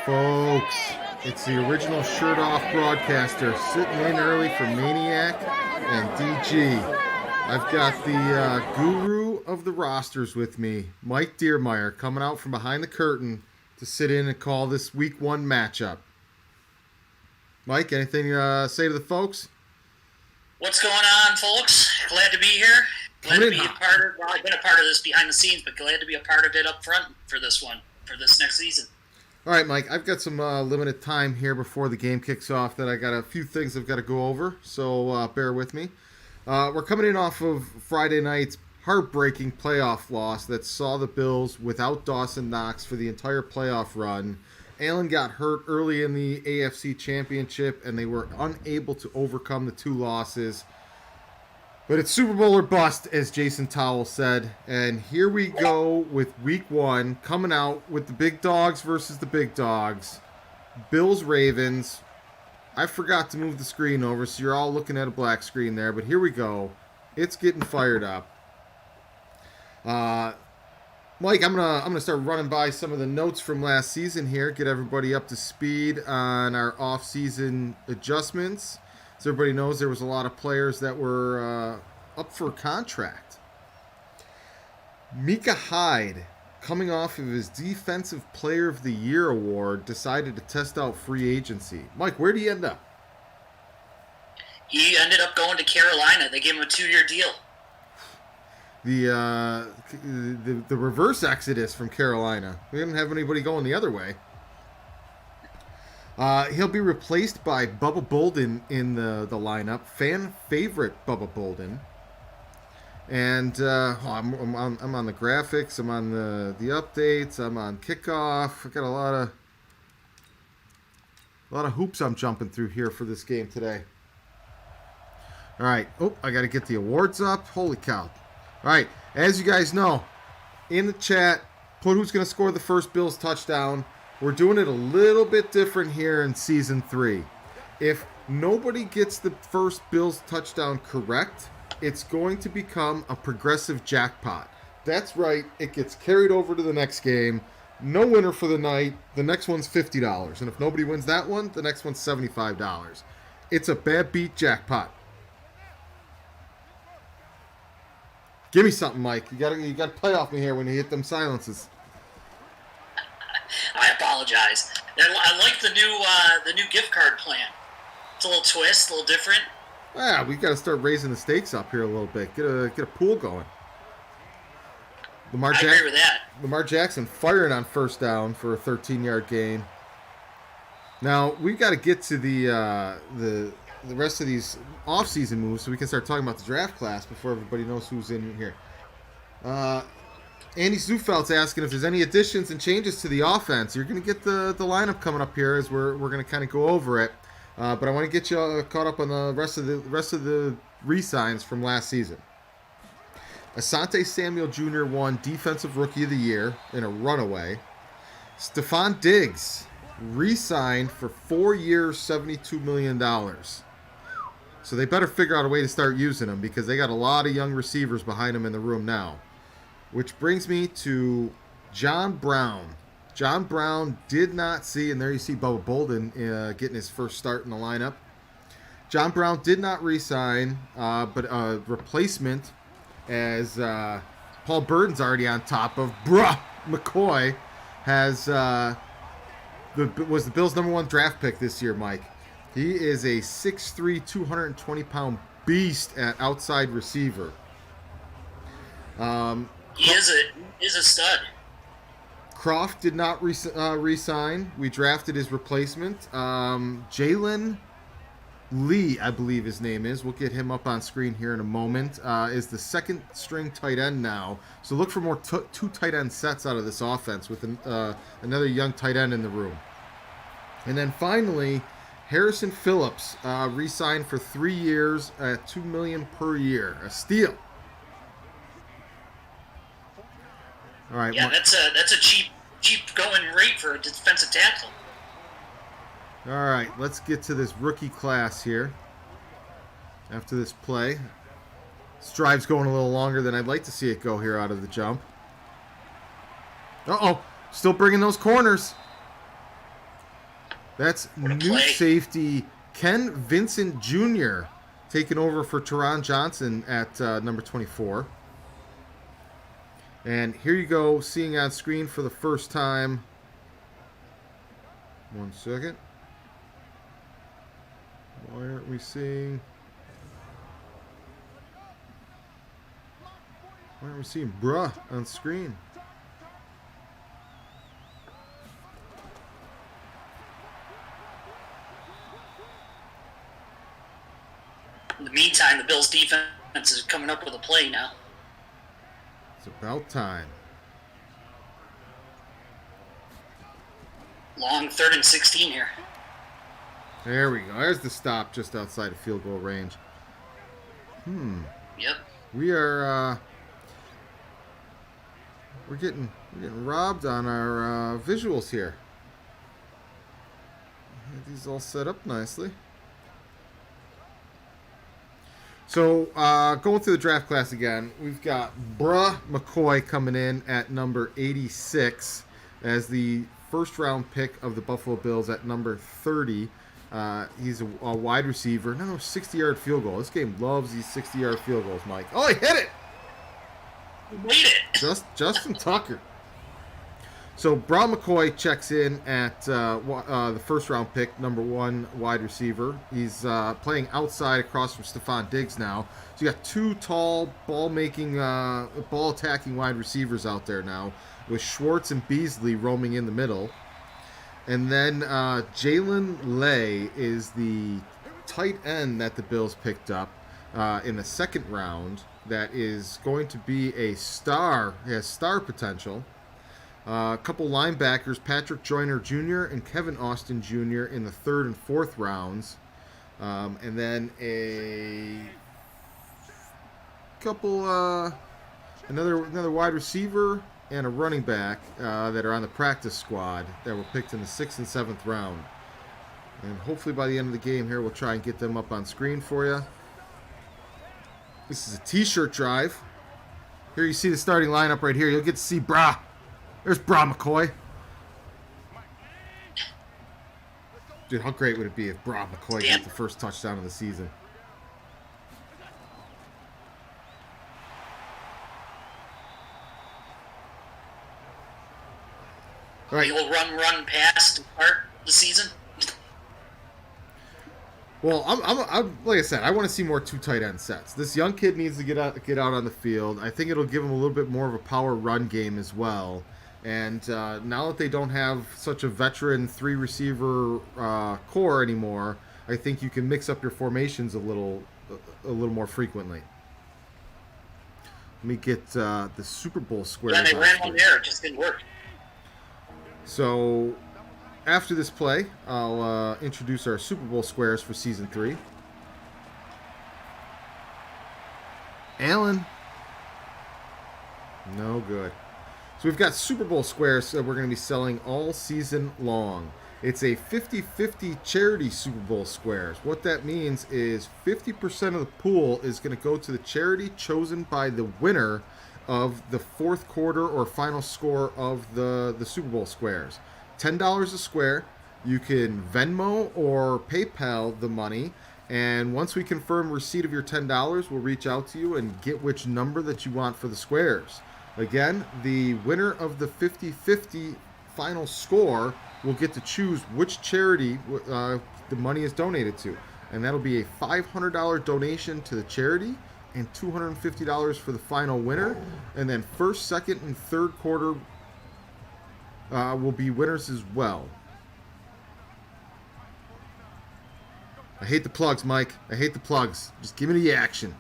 Folks, it's the original shirt off broadcaster sitting in early for Maniac and DG. I've got the guru of the rosters with me, Mike Deermeyer, coming out from behind the curtain to sit in and call this week one matchup. Mike, anything to say to the folks? What's going on, folks? Glad to be here. Glad to be a part of. Well, I've been a part of this behind the scenes, but glad to be a part of it up front for this one, for this next season. All right, Mike, I've got some limited time here before the game kicks off that I got a few things I've got to go over, so bear with me. We're coming in off of Friday night's heartbreaking playoff loss that saw the Bills without Dawson Knox for the entire playoff run. Allen got hurt early in the AFC Championship, and they were unable to overcome the two losses. But it's Super Bowl or bust, as Jason Towell said. And here we go with week one, coming out with the big dogs versus the big dogs. Bills-Ravens. I forgot to move the screen over, so you're all looking at a black screen there. But here we go. It's getting fired up. Mike, I'm gonna start running by some of the notes from last season here, get everybody up to speed on our off-season adjustments. So everybody knows there was a lot of players that were up for contract. Micah Hyde, coming off of his Defensive Player of the Year award, decided to test out free agency. Mike, where did he end up? He ended up going to Carolina. They gave him a 2-year deal. The reverse exodus from Carolina. We didn't have anybody going the other way. He'll be replaced by Bubba Bolden in the lineup. Fan favorite Bubba Bolden. And I'm on the graphics. I'm on the updates. I'm on kickoff. I got a lot of hoops I'm jumping through here for this game today. All right. Oh, I got to get the awards up. Holy cow. All right. As you guys know, in the chat, put who's going to score the first Bills touchdown. We're doing it a little bit different here in Season 3. If nobody gets the first Bills touchdown correct, it's going to become a progressive jackpot. That's right. It gets carried over to the next game. No winner for the night. The next one's $50. And if nobody wins that one, the next one's $75. It's a bad beat jackpot. Give me something, Mike. You gotta play off me here when you hit them silences. I apologize. I like the new gift card plan. It's a little twist, a little different. Ah, we got to start raising the stakes up here a little bit. Get a pool going. I agree with that. Lamar Jackson firing on first down for a 13-yard gain. Now we've got to get to the rest of these off-season moves so we can start talking about the draft class before everybody knows who's in here. Andy Zufeld's asking if there's any additions and changes to the offense. You're going to get the lineup coming up here as we're going to kind of go over it. But I want to get you caught up on the rest of the re-signs from last season. Asante Samuel Jr. won Defensive Rookie of the Year in a runaway. Stephon Diggs re-signed for 4 years, $72 million. So they better figure out a way to start using him because they got a lot of young receivers behind him in the room now. Which brings me to John Brown. John Brown did not see, and there you see Bubba Bolden getting his first start in the lineup. John Brown did not re-sign, but a replacement as Paul Burton's already on top of McCoy was the Bills' number 1 draft pick this year, Mike. He is a 6'3", 220-pound beast at outside receiver. He is a stud. Croft did not re-sign. We drafted his replacement. Jalen Lee, I believe his name is. We'll get him up on screen here in a moment. Is the second string tight end now. So look for more two tight end sets out of this offense with another young tight end in the room. And then finally, Harrison Phillips re-signed for 3 years at $2 million per year. A steal. All right. Yeah, that's a cheap going rate for a defensive tackle. All right, let's get to this rookie class here. After this play, this drive's going a little longer than I'd like to see it go here out of the jump. Still bringing those corners. That's What a new play. safety Ken Vincent Jr. taking over for Teron Johnson at number 24. And here you go, seeing on screen for the first time. 1 second. Why aren't we seeing... Why aren't we seeing bruh on screen? In the meantime, the Bills' defense is coming up with a play now. It's about time. Long 3rd and 16 here. There we go. There's the stop just outside of field goal range. Yep. We are we're getting robbed on our visuals here. These all set up nicely. So going through the draft class again, we've got Bruh McCoy coming in at number 86 as the first round pick of the Buffalo Bills at number 30. He's a wide receiver. Another 60-yard field goal. This game loves these 60-yard field goals, Mike. Oh, he hit it! He made it! Justin Tucker. So, Brown McCoy checks in at the first-round pick, number 1 wide receiver. He's playing outside across from Stephon Diggs now. So, you got 2 tall, ball-making, ball-attacking wide receivers out there now, with Schwartz and Beasley roaming in the middle. And then Jalen Lay is the tight end that the Bills picked up in the second round that is going to be a star. He has star potential. A couple linebackers, Patrick Joyner Jr. and Kevin Austin Jr. in the 3rd and 4th rounds. And then a couple, another wide receiver and a running back that are on the practice squad that were picked in the 6th and 7th round. And hopefully by the end of the game here, we'll try and get them up on screen for you. This is a t-shirt drive. Here you see the starting lineup right here. You'll get to see Bra. There's Bra McCoy. Dude, how great would it be if Bra McCoy got the first touchdown of the season? All right. You'll run past to start the season. Well, I'm like I said, I want to see more 2 tight end sets. This young kid needs to get out on the field. I think it'll give him a little bit more of a power run game as well. And now that they don't have such a veteran 3 receiver core anymore, I think you can mix up your formations a little more frequently. Let me get the Super Bowl squares. Yeah, they ran one there. It just didn't work. So, after this play, I'll introduce our Super Bowl squares for Season 3. Allen. No good. So we've got Super Bowl squares that we're going to be selling all season long. It's a 50-50 charity Super Bowl squares. What that means is 50% of the pool is going to go to the charity chosen by the winner of the 4th quarter or final score of the Super Bowl squares. $10 a square. You can Venmo or PayPal the money. And once we confirm receipt of your $10, we'll reach out to you and get which number that you want for the squares. Again, the winner of the 50-50 final score will get to choose which charity the money is donated to. And that'll be a $500 donation to the charity and $250 for the final winner. And then 1st, 2nd, and 3rd quarter will be winners as well. I hate the plugs, Mike. I hate the plugs. Just give me the action.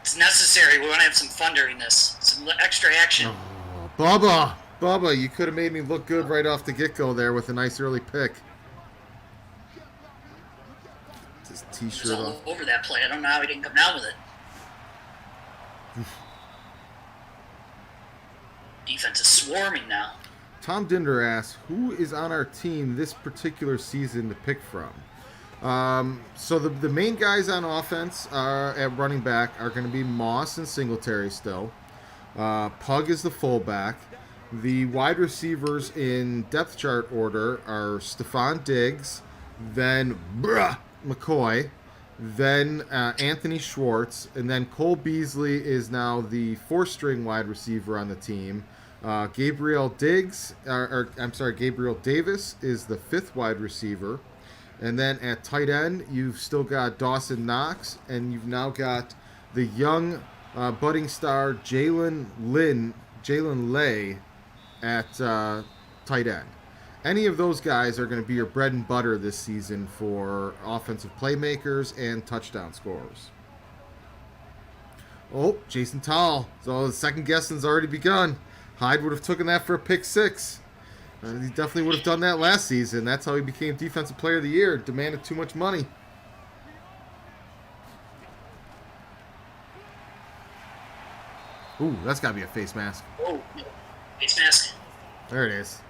It's necessary. We want to have some fun during this. Some extra action. Oh, Bubba, you could have made me look good right off the get-go there with a nice early pick. This t-shirt all over that play. I don't know how he didn't come down with it. Defense is swarming now. Tom Dinder asks, who is on our team this particular season to pick from? So the main guys on offense at running back are going to be Moss and Singletary still. Pug is the fullback. The wide receivers in depth chart order are Stephon Diggs, then McCoy, then Anthony Schwartz, and then Cole Beasley is now the fourth-string wide receiver on the team. Gabriel Davis is the fifth wide receiver. And then at tight end, you've still got Dawson Knox, and you've now got the young budding star Jalen Lay at tight end. Any of those guys are going to be your bread and butter this season for offensive playmakers and touchdown scorers. Oh, Jason Tall. So the second guessing's already begun. Hyde would have taken that for a pick six. He definitely would have done that last season. That's how he became Defensive Player of the Year. Demanded too much money. Ooh, that's got to be a face mask. Oh, face mask. There it is.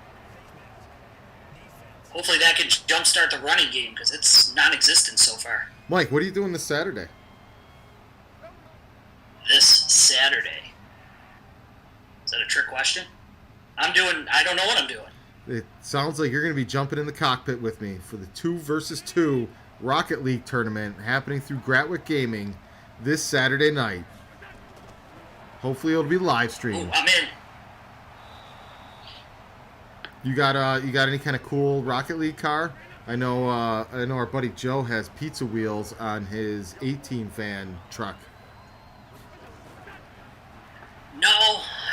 Hopefully that can jumpstart the running game because it's non-existent so far. Mike, what are you doing this Saturday? This Saturday? Is that a trick question? I don't know what I'm doing. It sounds like you're going to be jumping in the cockpit with me for the 2 versus 2 Rocket League tournament happening through Gratwick Gaming this Saturday night. Hopefully it'll be live streamed. Ooh, I'm in. You got any kind of cool Rocket League car? I know our buddy Joe has pizza wheels on his 18 fan truck. No,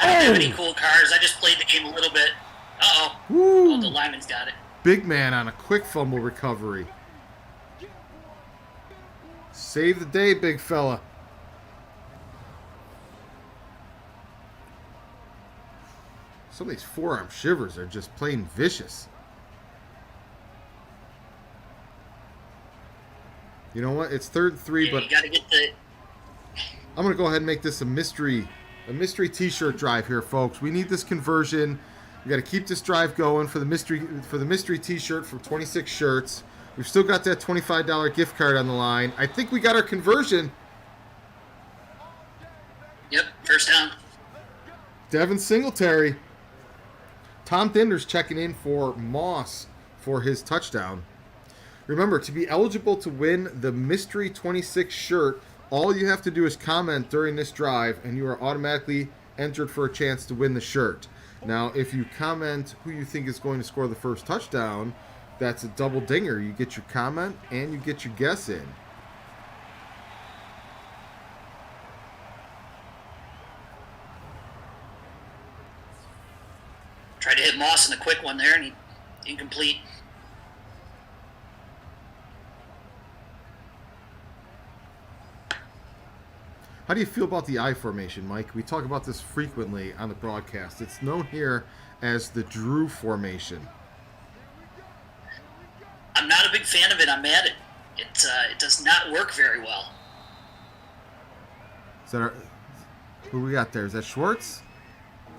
I don't have any cool cars. I just played the game a little bit. Uh-oh. Woo. Oh, the lineman's got it. Big man on a quick fumble recovery. Save the day, big fella. Some of these forearm shivers are just plain vicious. You know what? It's 3rd and 3, Yeah, but you gotta get the... I'm gonna go ahead and make this a mystery T-shirt drive here, folks. We need this conversion. We got to keep this drive going for the mystery T-shirt for 26 shirts. We've still got that $25 gift card on the line. I think we got our conversion. Yep, first down. Devin Singletary. Tom Dinder's checking in for Moss for his touchdown. Remember, to be eligible to win the mystery 26 shirt, all you have to do is comment during this drive, and you are automatically entered for a chance to win the shirt. Now, if you comment who you think is going to score the first touchdown, that's a double dinger. You get your comment and you get your guess in. Tried to hit Moss in the quick one there, and he incomplete. How do you feel about the I formation, Mike? We talk about this frequently on the broadcast. It's known here as the Drew formation. I'm not a big fan of it. I'm mad at it. It does not work very well. Is that who we got there? Is that Schwartz?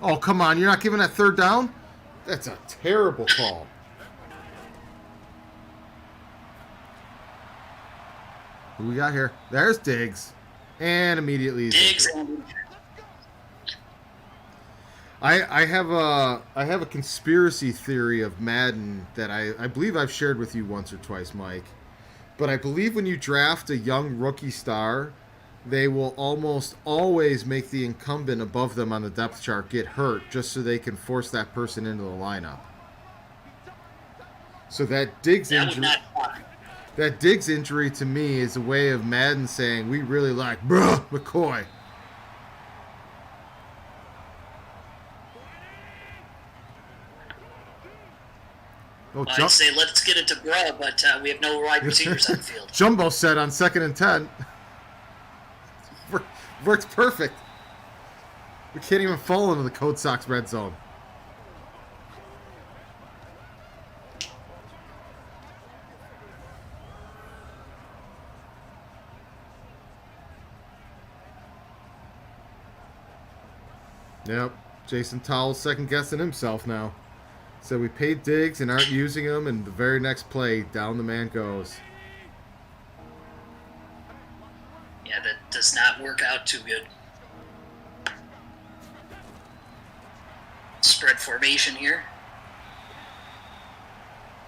Oh, come on. You're not giving that third down? That's a terrible call. Who we got here? There's Diggs. And immediately Diggs. I have a conspiracy theory of Madden that I believe I've shared with you once or twice, Mike. But I believe when you draft a young rookie star, they will almost always make the incumbent above them on the depth chart get hurt just so they can force that person into the lineup. So that Diggs injury to me is a way of Madden saying we really like McCoy. Oh, I'd say let's get it to Bro, but we have no wide receivers on the field. Jumbo said on 2nd and 10. Works perfect. We can't even fall into the Code Sox red zone. Yep, Jason Towles second guessing himself now. So we paid Diggs and aren't using him, and the very next play, down the man goes. Yeah, that does not work out too good. spread formation here.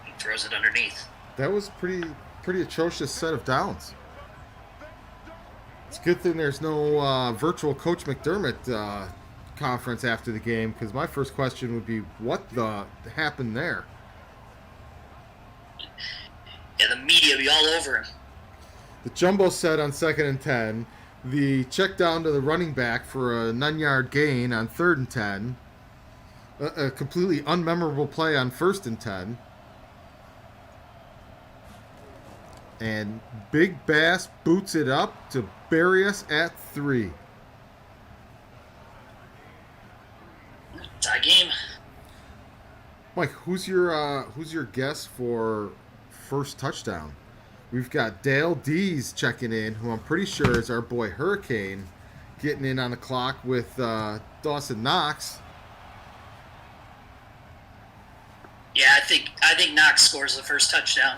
He throws it underneath. That was pretty atrocious set of downs. It's a good thing there's no virtual Coach McDermott conference after the game, because my first question would be, what the happened there? Yeah, the media be all over him. The jumbo set on 2nd and 10. The check down to the running back for a 9-yard gain on 3rd and 10. A completely unmemorable play on 1st and 10. And Big Bass boots it up to bury us at 3. Tie game. Mike, who's your guess for first touchdown? We've got Dale Dees checking in, who I'm pretty sure is our boy Hurricane, getting in on the clock with Dawson Knox. Yeah, I think Knox scores the first touchdown.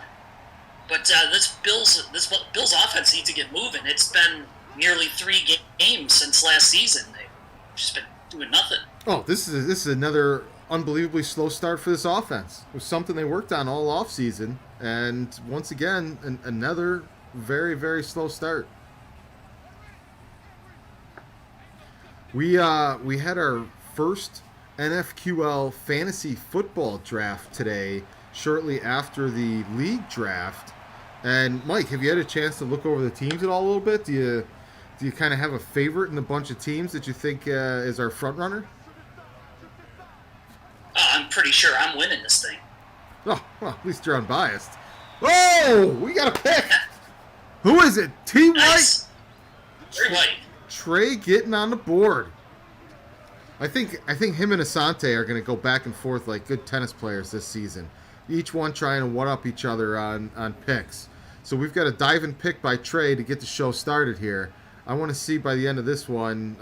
But this Bills offense needs to get moving. It's been nearly 3 games since last season. They've just been doing nothing. Oh, this is another unbelievably slow start for this offense. It was something they worked on all offseason, and once again, another very, very slow start. We had our first NFQL fantasy football draft today, shortly after the league draft. And Mike, have you had a chance to look over the teams at all a little bit? Do you kind of have a favorite in the bunch of teams that you think is our front runner? I'm pretty sure I'm winning this thing. Oh, well, at least you're unbiased. Oh, we got a pick. Who is it? T. Nice. White. Trey getting on the board. I think him and Asante are going to go back and forth like good tennis players this season. Each one trying to one-up each other on picks. So we've got a diving pick by Trey to get the show started here. I want to see by the end of this one,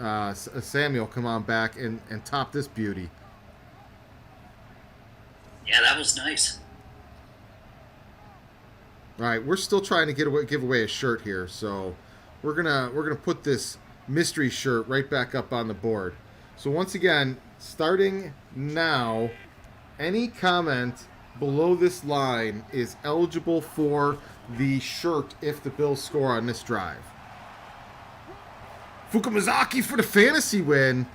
Samuel come on back and top this beauty. Yeah, that was nice. All right, we're still trying to give away a shirt here, so we're gonna put this mystery shirt right back up on the board. So once again, starting now, any comment below this line is eligible for the shirt if the Bills score on this drive. Fukumazaki for the fantasy win.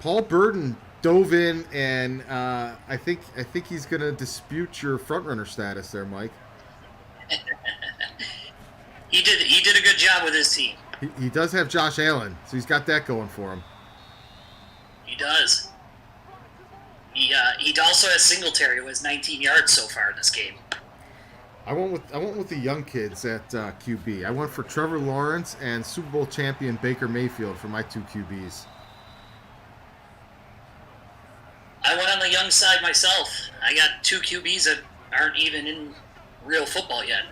Paul Burden dove in, and I think he's gonna dispute your frontrunner status there, Mike. He did a good job with his team. He does have Josh Allen, so he's got that going for him. He does. He also has Singletary, who has 19 yards so far in this game. I went with the young kids at QB. I went for Trevor Lawrence and Super Bowl champion Baker Mayfield for my 2 QBs. I went on the young side myself. I got 2 QBs that aren't even in real football yet.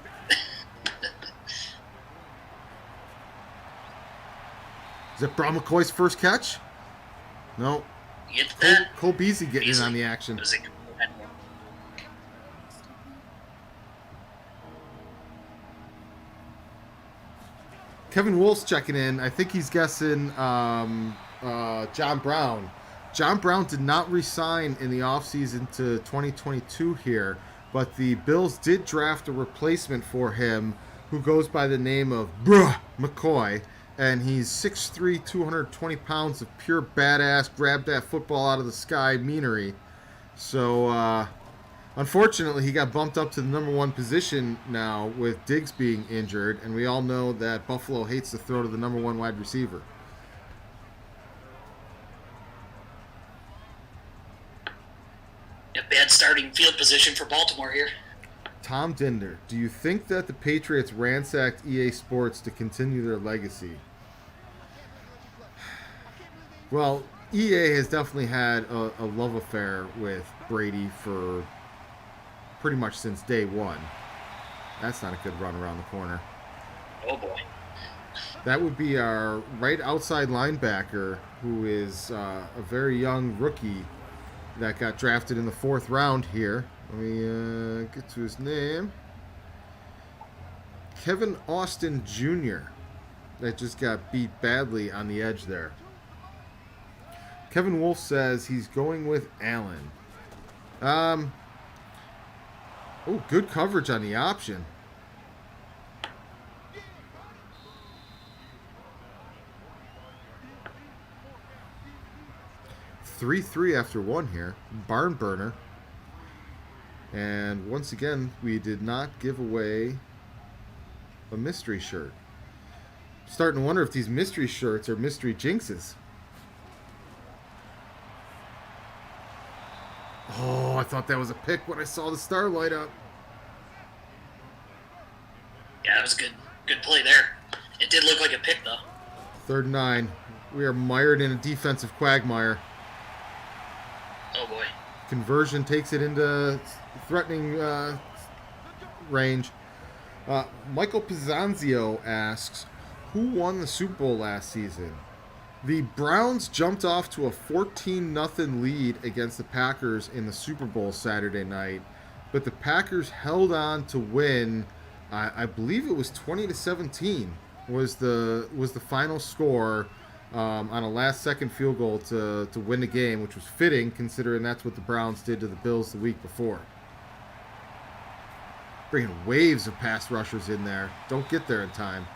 Is that Bron McCoy's first catch? No. Cole Beasley getting in on the action. Kevin Wolf's checking in. I think he's guessing John Brown. John Brown did not re-sign in the offseason to 2022 here, but the Bills did draft a replacement for him who goes by the name of McCoy, and he's 6'3", 220 pounds of pure badass, grab that football out of the sky meanery. So, unfortunately, he got bumped up to the number 1 position now with Diggs being injured, and we all know that Buffalo hates to throw to the number 1 wide receiver. A bad starting field position for Baltimore here. Tom Dinder, do you think that the Patriots ransacked EA Sports to continue their legacy? Well, EA has definitely had a love affair with Brady for pretty much since day one. That's not a good run around the corner. Oh, boy. That would be our right outside linebacker, who is a very young rookie that got drafted in the 4th round here. Let me get to his name. Kevin Austin Jr. That just got beat badly on the edge there. Kevin Wolf says he's going with Allen. Oh, good coverage on the option. Three after one here. Barn burner. And once again, we did not give away a mystery shirt. Starting to wonder if these mystery shirts are mystery jinxes. Oh, I thought that was a pick when I saw the star light up. Yeah, that was a good play there. It did look like a pick, though. 3rd and 9. We are mired in a defensive quagmire. Oh, boy. Conversion takes it into threatening range. Michael Pizzanzio asks, who won the Super Bowl last season? The Browns jumped off to a 14-0 lead against the Packers in the Super Bowl Saturday night, but the Packers held on to win. I believe it was 20-17 was the final score on a last-second field goal to win the game, which was fitting considering that's what the Browns did to the Bills the week before. Bringing waves of pass rushers in there. Don't get there in time.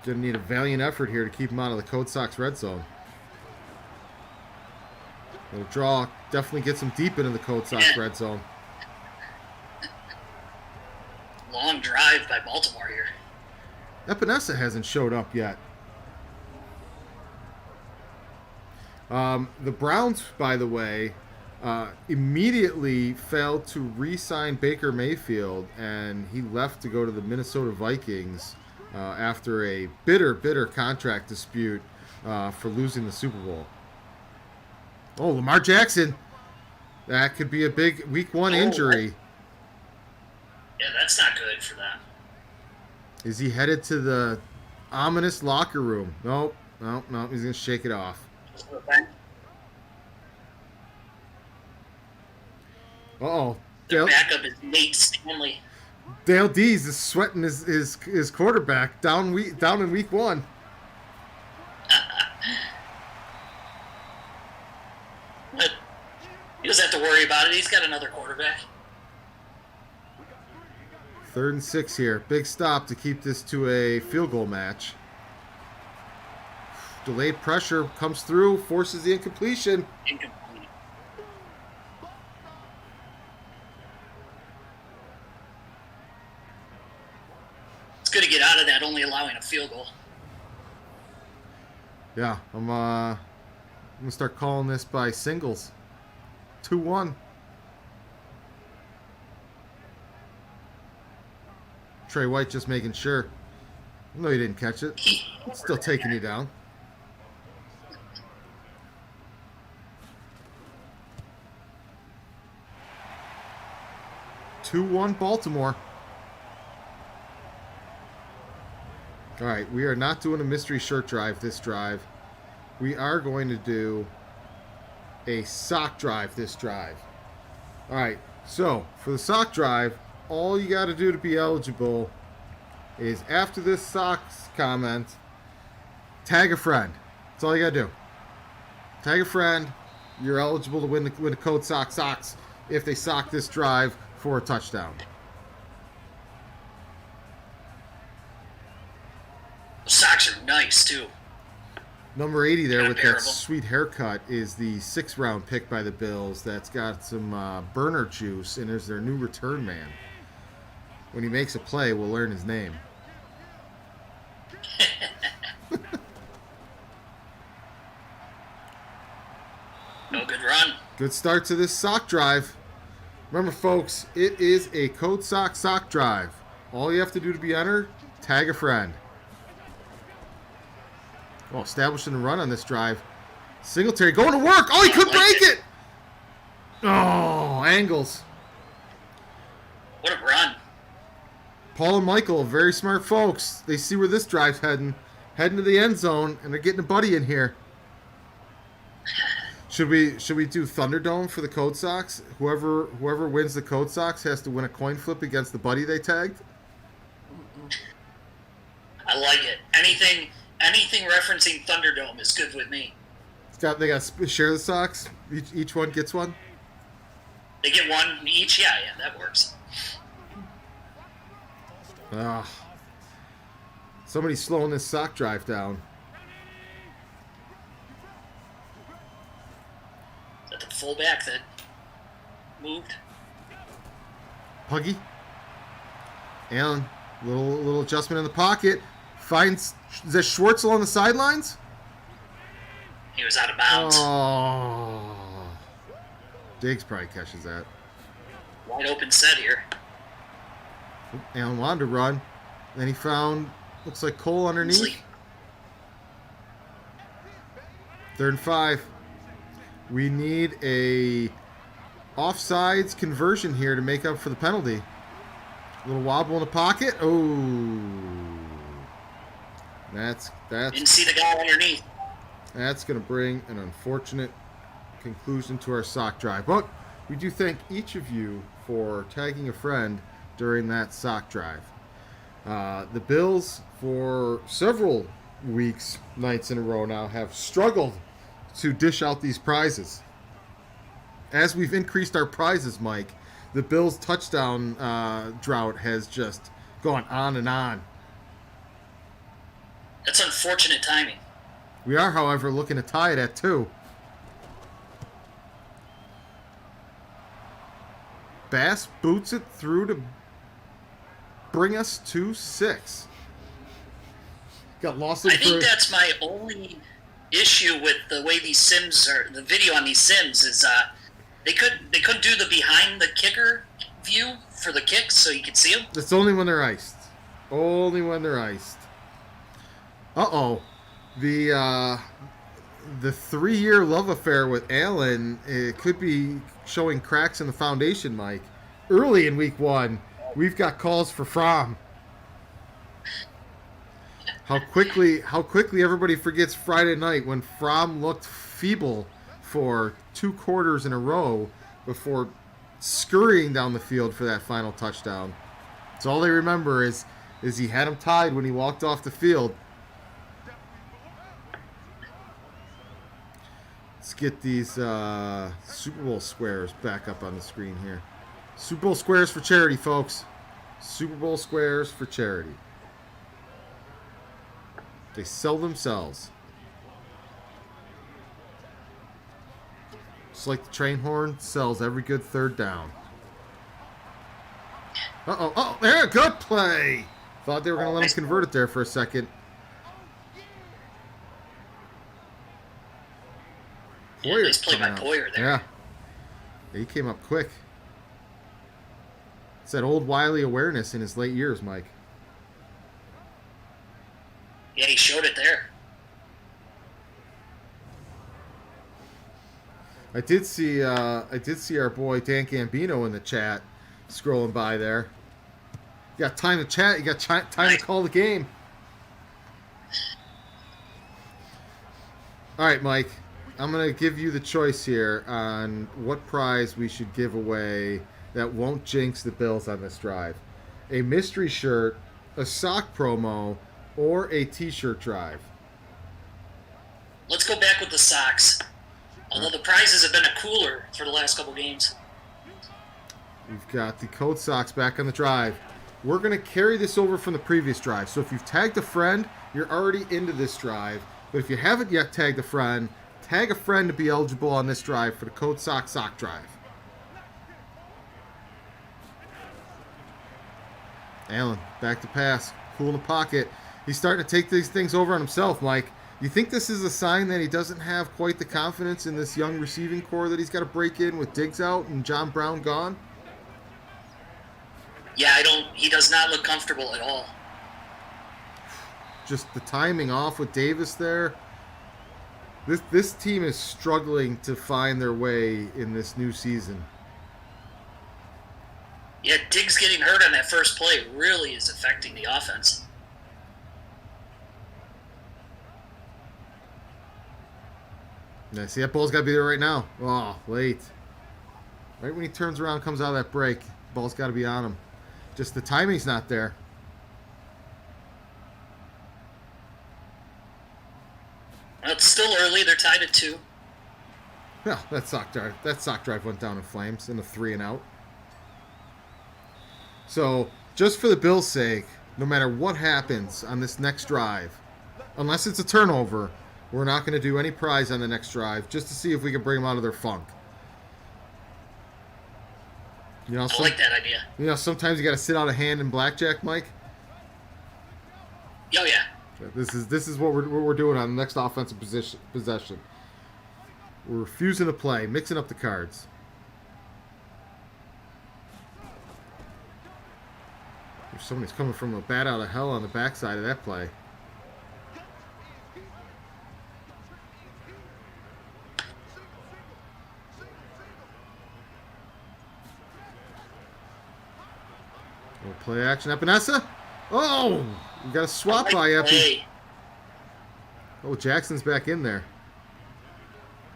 Gonna need a valiant effort here to keep him out of the Code Sox red zone. Little draw definitely gets him deep into the Code Sox red zone. Long drive by Baltimore here. Epinesa hasn't showed up yet. The Browns, by the way, immediately failed to re-sign Baker Mayfield, and he left to go to the Minnesota Vikings after a bitter contract dispute for losing the Super Bowl. Oh, Lamar Jackson. That could be a big Week 1 injury. Yeah, that's not good for them. Is he headed to the ominous locker room? Nope. He's going to shake it off. Uh-oh. The backup is Nate Stanley. Dale Dees is sweating his quarterback down in Week 1. But he doesn't have to worry about it. He's got another quarterback. 3rd and 6 here. Big stop to keep this to a field goal match. Delayed pressure comes through, forces the incompletion. Incomplete. It's good to get out of that, only allowing a field goal. Yeah, I'm gonna start calling this by singles. 2-1. Trey White just making sure. No, he didn't catch it. Still taking you down. Baltimore. All right, we are not doing a mystery shirt drive this drive. We are going to do a sock drive this drive. All right, so for the sock drive, all you got to do to be eligible is after this socks comment, tag a friend. That's all you got to do. Tag a friend. You're eligible to win the code socks if they sock this drive for a touchdown. The socks are nice, too. Number 80 there with Comparable. that sweet haircut is the 6th round pick by the Bills that's got some burner juice and is their new return man. When he makes a play, we'll learn his name. No good run. Good start to this sock drive. Remember, folks, it is a Code sock drive. All you have to do to be entered, tag a friend. Oh, establishing a run on this drive. Singletary going to work. Oh, he could break it. Oh, angles. What a run. Paul and Michael, very smart folks. They see where this drive's heading to the end zone, and they're getting a buddy in here. Should we do Thunderdome for the Code Sox? Whoever wins the Code Sox has to win a coin flip against the buddy they tagged. I like it. Anything referencing Thunderdome is good with me. They got share the socks. Each one gets one. They get one each. Yeah, that works. Ah, somebody's slowing this sock drive down. Is that the fullback that moved? Puggy. Allen, little adjustment in the pocket. Finds, is that Schwartzel on the sidelines? He was out of bounds. Oh. Diggs probably catches that. Wide open set here. Allen wanted to run. Then he found, looks like Cole underneath. Sleep. 3rd and 5. We need a offsides conversion here to make up for the penalty. A little wobble in the pocket. Oh. That's Didn't see the guy underneath. That's going to bring an unfortunate conclusion to our sock drive. But we do thank each of you for tagging a friend during that sock drive. The Bills, for several weeks, nights in a row now, have struggled to dish out these prizes. As we've increased our prizes, Mike, the Bills' touchdown drought has just gone on and on. That's unfortunate timing. We are, however, looking to tie it at 2. Bass boots it through to bring us to 6. Got lost in I think that's my only issue with the way these sims are. The video on these sims is they couldn't do the behind the kicker view for the kicks so you could see them. That's only when they're iced. Only when they're iced. Uh-oh. The 3-year love affair with Allen, it could be showing cracks in the foundation, Mike. Early in week 1, we've got calls for Fromm. How quickly everybody forgets Friday night when Fromm looked feeble for 2 quarters in a row before scurrying down the field for that final touchdown. That's all they remember is he had him tied when he walked off the field. Let's get these Super Bowl squares back up on the screen here. Super Bowl squares for charity, folks. Super Bowl squares for charity. They sell themselves. Just like the train horn sells every good 3rd down. Uh-oh. Oh, there, good play. Thought they were going to let him convert it there for a second. Yeah, nice play by Poyer there. Yeah. He came up quick. It's that old wily awareness in his late years, Mike. Yeah, he showed it there. I did see our boy Dan Gambino in the chat scrolling by there. You got time to chat. You got time to call the game. All right, Mike. I'm going to give you the choice here on what prize we should give away that won't jinx the Bills on this drive. A mystery shirt, a sock promo, or a t-shirt drive. Let's go back with the socks. Although the prizes have been a cooler for the last couple games. We've got the code socks back on the drive. We're going to carry this over from the previous drive. So if you've tagged a friend, you're already into this drive. But if you haven't yet tagged a friend, tag a friend to be eligible on this drive for the code sock drive. Allen, back to pass. Cool in the pocket. He's starting to take these things over on himself, Mike. You think this is a sign that he doesn't have quite the confidence in this young receiving core that he's got to break in with Diggs out and John Brown gone? Yeah, he does not look comfortable at all. Just the timing off with Davis there. This team is struggling to find their way in this new season. Yeah, Diggs getting hurt on that first play really is affecting the offense. Yeah, see, that ball's got to be there right now. Oh, late. Right when he turns around, comes out of that break, ball's got to be on him. Just the timing's not there. Well, it's still early. They're tied at 2. Well, that sock drive went down in flames in a 3-and-out. So, just for the Bills' sake, no matter what happens on this next drive, unless it's a turnover, we're not going to do any prize on the next drive just to see if we can bring them out of their funk. I like that idea. Sometimes you got to sit out a hand in blackjack, Mike. Oh yeah. This is what we're doing on the next offensive possession. We're refusing to play, mixing up the cards. If somebody's coming from a bat out of hell on the backside of that play. Little play action. Epinesa. Oh! We got a swap by Epi. Oh, Jackson's back in there.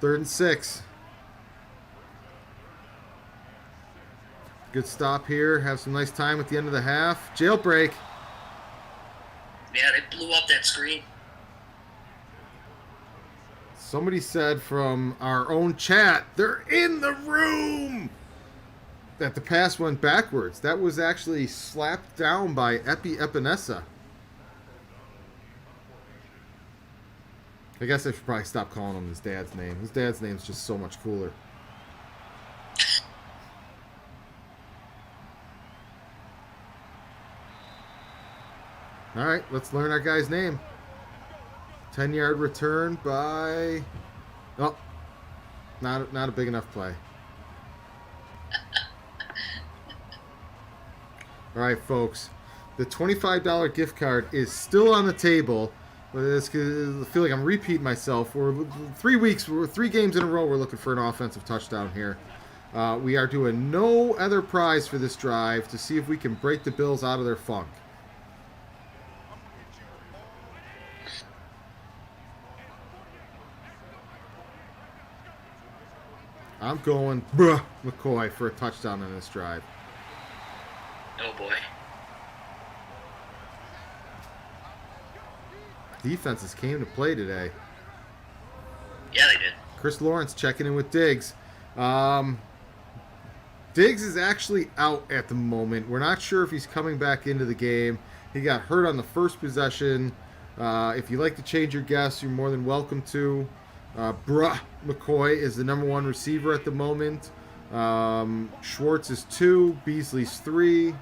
3rd and 6. Good stop here. Have some nice time at the end of the half. Jailbreak. Yeah, they blew up that screen. Somebody said from our own chat, they're in the room, that the pass went backwards. That was actually slapped down by Epinesa. I guess I should probably stop calling him his dad's name. His dad's name's just so much cooler. All right, let's learn our guy's name. 10-yard return by... Oh, not a big enough play. All right, folks. The $25 gift card is still on the table. I feel like I'm repeating myself. We're 3 games in a row we're looking for an offensive touchdown here. We are doing no other prize for this drive to see if we can break the Bills out of their funk. I'm going McCoy for a touchdown on this drive. Oh boy. Defenses came to play today. Yeah, they did. Chris Lawrence checking in with Diggs. Diggs is actually out at the moment. We're not sure if he's coming back into the game. He got hurt on the first possession. If you'd like to change your guess, you're more than welcome to. McCoy is the number 1 receiver at the moment. Schwartz is 2. Beasley's 3.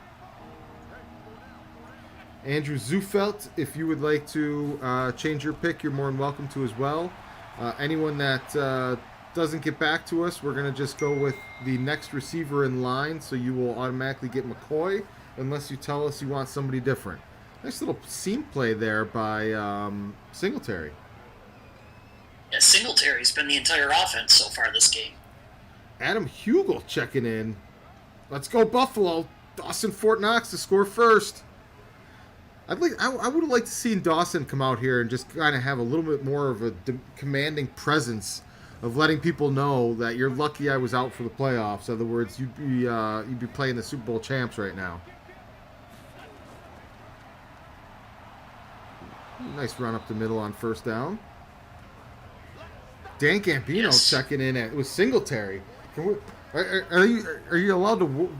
Andrew Zufelt, if you would like to change your pick, you're more than welcome to as well. Anyone that doesn't get back to us, we're going to just go with the next receiver in line, so you will automatically get McCoy unless you tell us you want somebody different. Nice little seam play there by Singletary. Yeah, Singletary's been the entire offense so far this game. Adam Hugel checking in. Let's go Buffalo. Dawson Fort Knox to score first. I would have liked to see Dawson come out here and just kind of have a little bit more of a commanding presence of letting people know that you're lucky I was out for the playoffs. In other words, you'd be playing the Super Bowl champs right now. Nice run up the middle on first down. Dan Gambino checking in with Singletary. Are you allowed to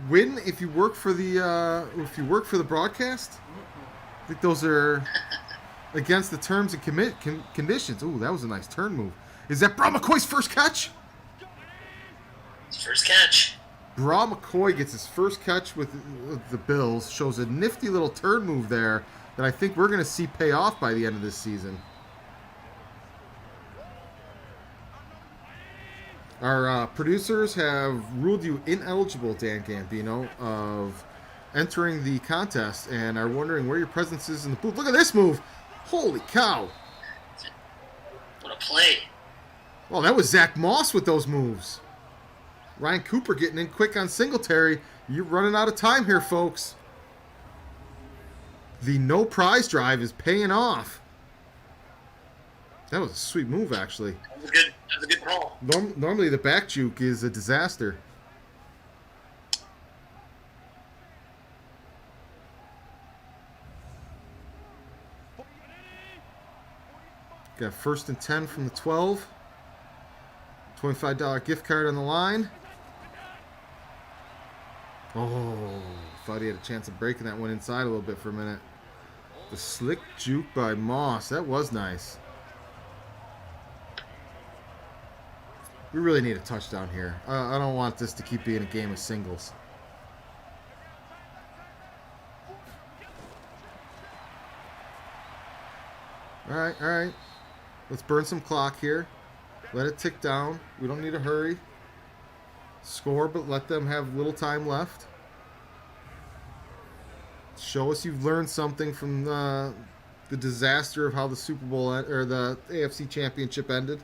win if you work for the broadcast? I think those are against the terms and conditions. Ooh, that was a nice turn move. Is that Bra McCoy's first catch? First catch. Bra McCoy gets his first catch with the Bills. Shows a nifty little turn move there that I think we're going to see pay off by the end of this season. Our producers have ruled you ineligible, Dan Gambino, of entering the contest and are wondering where your presence is in the booth. Look at this move. Holy cow. What a play. Well, that was Zach Moss with those moves. Ryan Cooper getting in quick on Singletary. You're running out of time here, folks. The no prize drive is paying off. That was a sweet move, actually. That was a good call. Normally the back juke is a disaster. Got first and 10 from the 12. $25 gift card on the line. Oh, thought he had a chance of breaking that one inside a little bit for a minute. The slick juke by Moss. That was nice. We really need a touchdown here. I don't want this to keep being a game of singles. All right. Let's burn some clock here. Let it tick down. We don't need to hurry. Score, but let them have little time left. Show us you've learned something from the disaster of how the Super Bowl or the AFC Championship ended.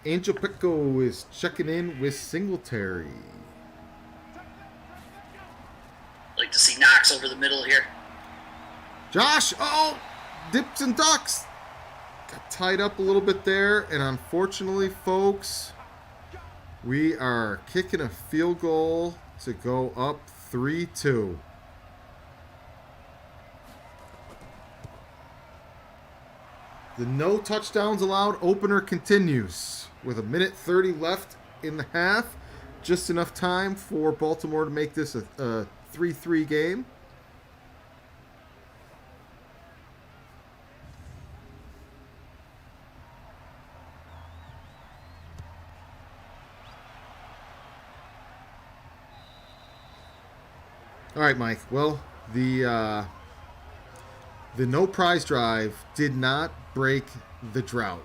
Angel Pico is checking in with Singletary. Like to see Knox over the middle here. Josh, dips and ducks. Got tied up a little bit there, and unfortunately, folks, we are kicking a field goal to go up 3-2. The no touchdowns allowed opener continues with 1:30 left in the half. Just enough time for Baltimore to make this a 3-3 game. All right, Mike. Well, the no prize drive did not break the drought.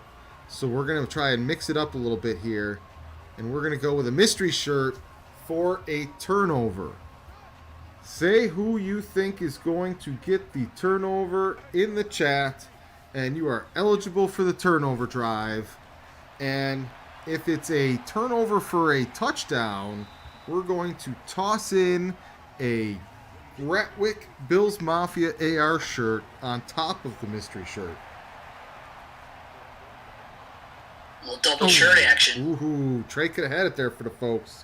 So we're going to try and mix it up a little bit here. And we're going to go with a mystery shirt for a turnover. Say who you think is going to get the turnover in the chat. And you are eligible for the turnover drive. And if it's a turnover for a touchdown, we're going to toss in a Gretwick Bills Mafia AR shirt on top of the mystery shirt. A little double shirt action. Ooh, Trey could have had it there for the folks.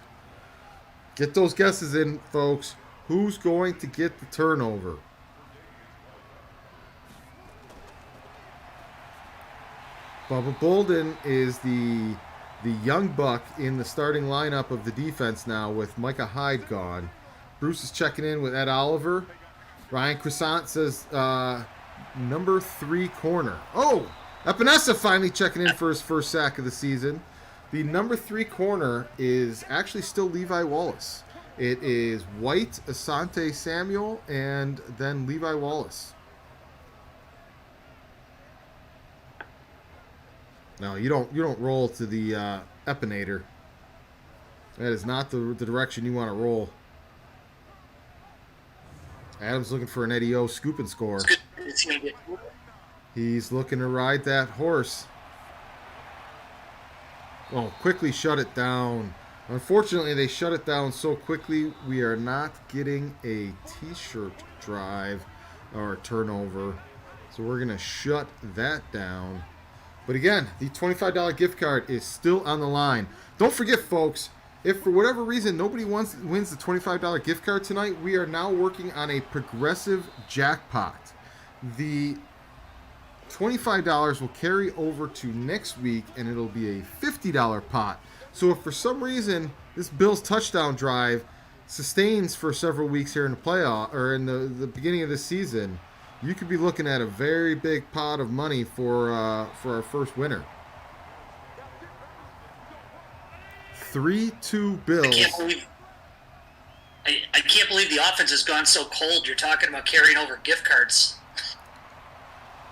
Get those guesses in, folks. Who's going to get the turnover? Bubba Bolden is the young buck in the starting lineup of the defense now with Micah Hyde gone. Bruce is checking in with Ed Oliver. Ryan Croissant says number 3 corner. Oh, Epinesa finally checking in for his first sack of the season. The number 3 corner is actually still Levi Wallace. It is White, Asante Samuel, and then Levi Wallace. No, you don't roll to the Epinator. That is not the direction you want to roll. Adam's looking for an Eddie O scoop and score. He's looking to ride that horse. Oh, quickly shut it down. Unfortunately, they shut it down so quickly, we are not getting a t-shirt drive or turnover. So we're going to shut that down. But again, the $25 gift card is still on the line. Don't forget, folks, if for whatever reason nobody wins the $25 gift card tonight, we are now working on a progressive jackpot. The $25 will carry over to next week, and it'll be a $50 pot. So if for some reason this Bills touchdown drive sustains for several weeks here in the playoff or in the beginning of the season, you could be looking at a very big pot of money for our first winner. 3-2 Bills. I can't believe the offense has gone so cold. You're talking about carrying over gift cards.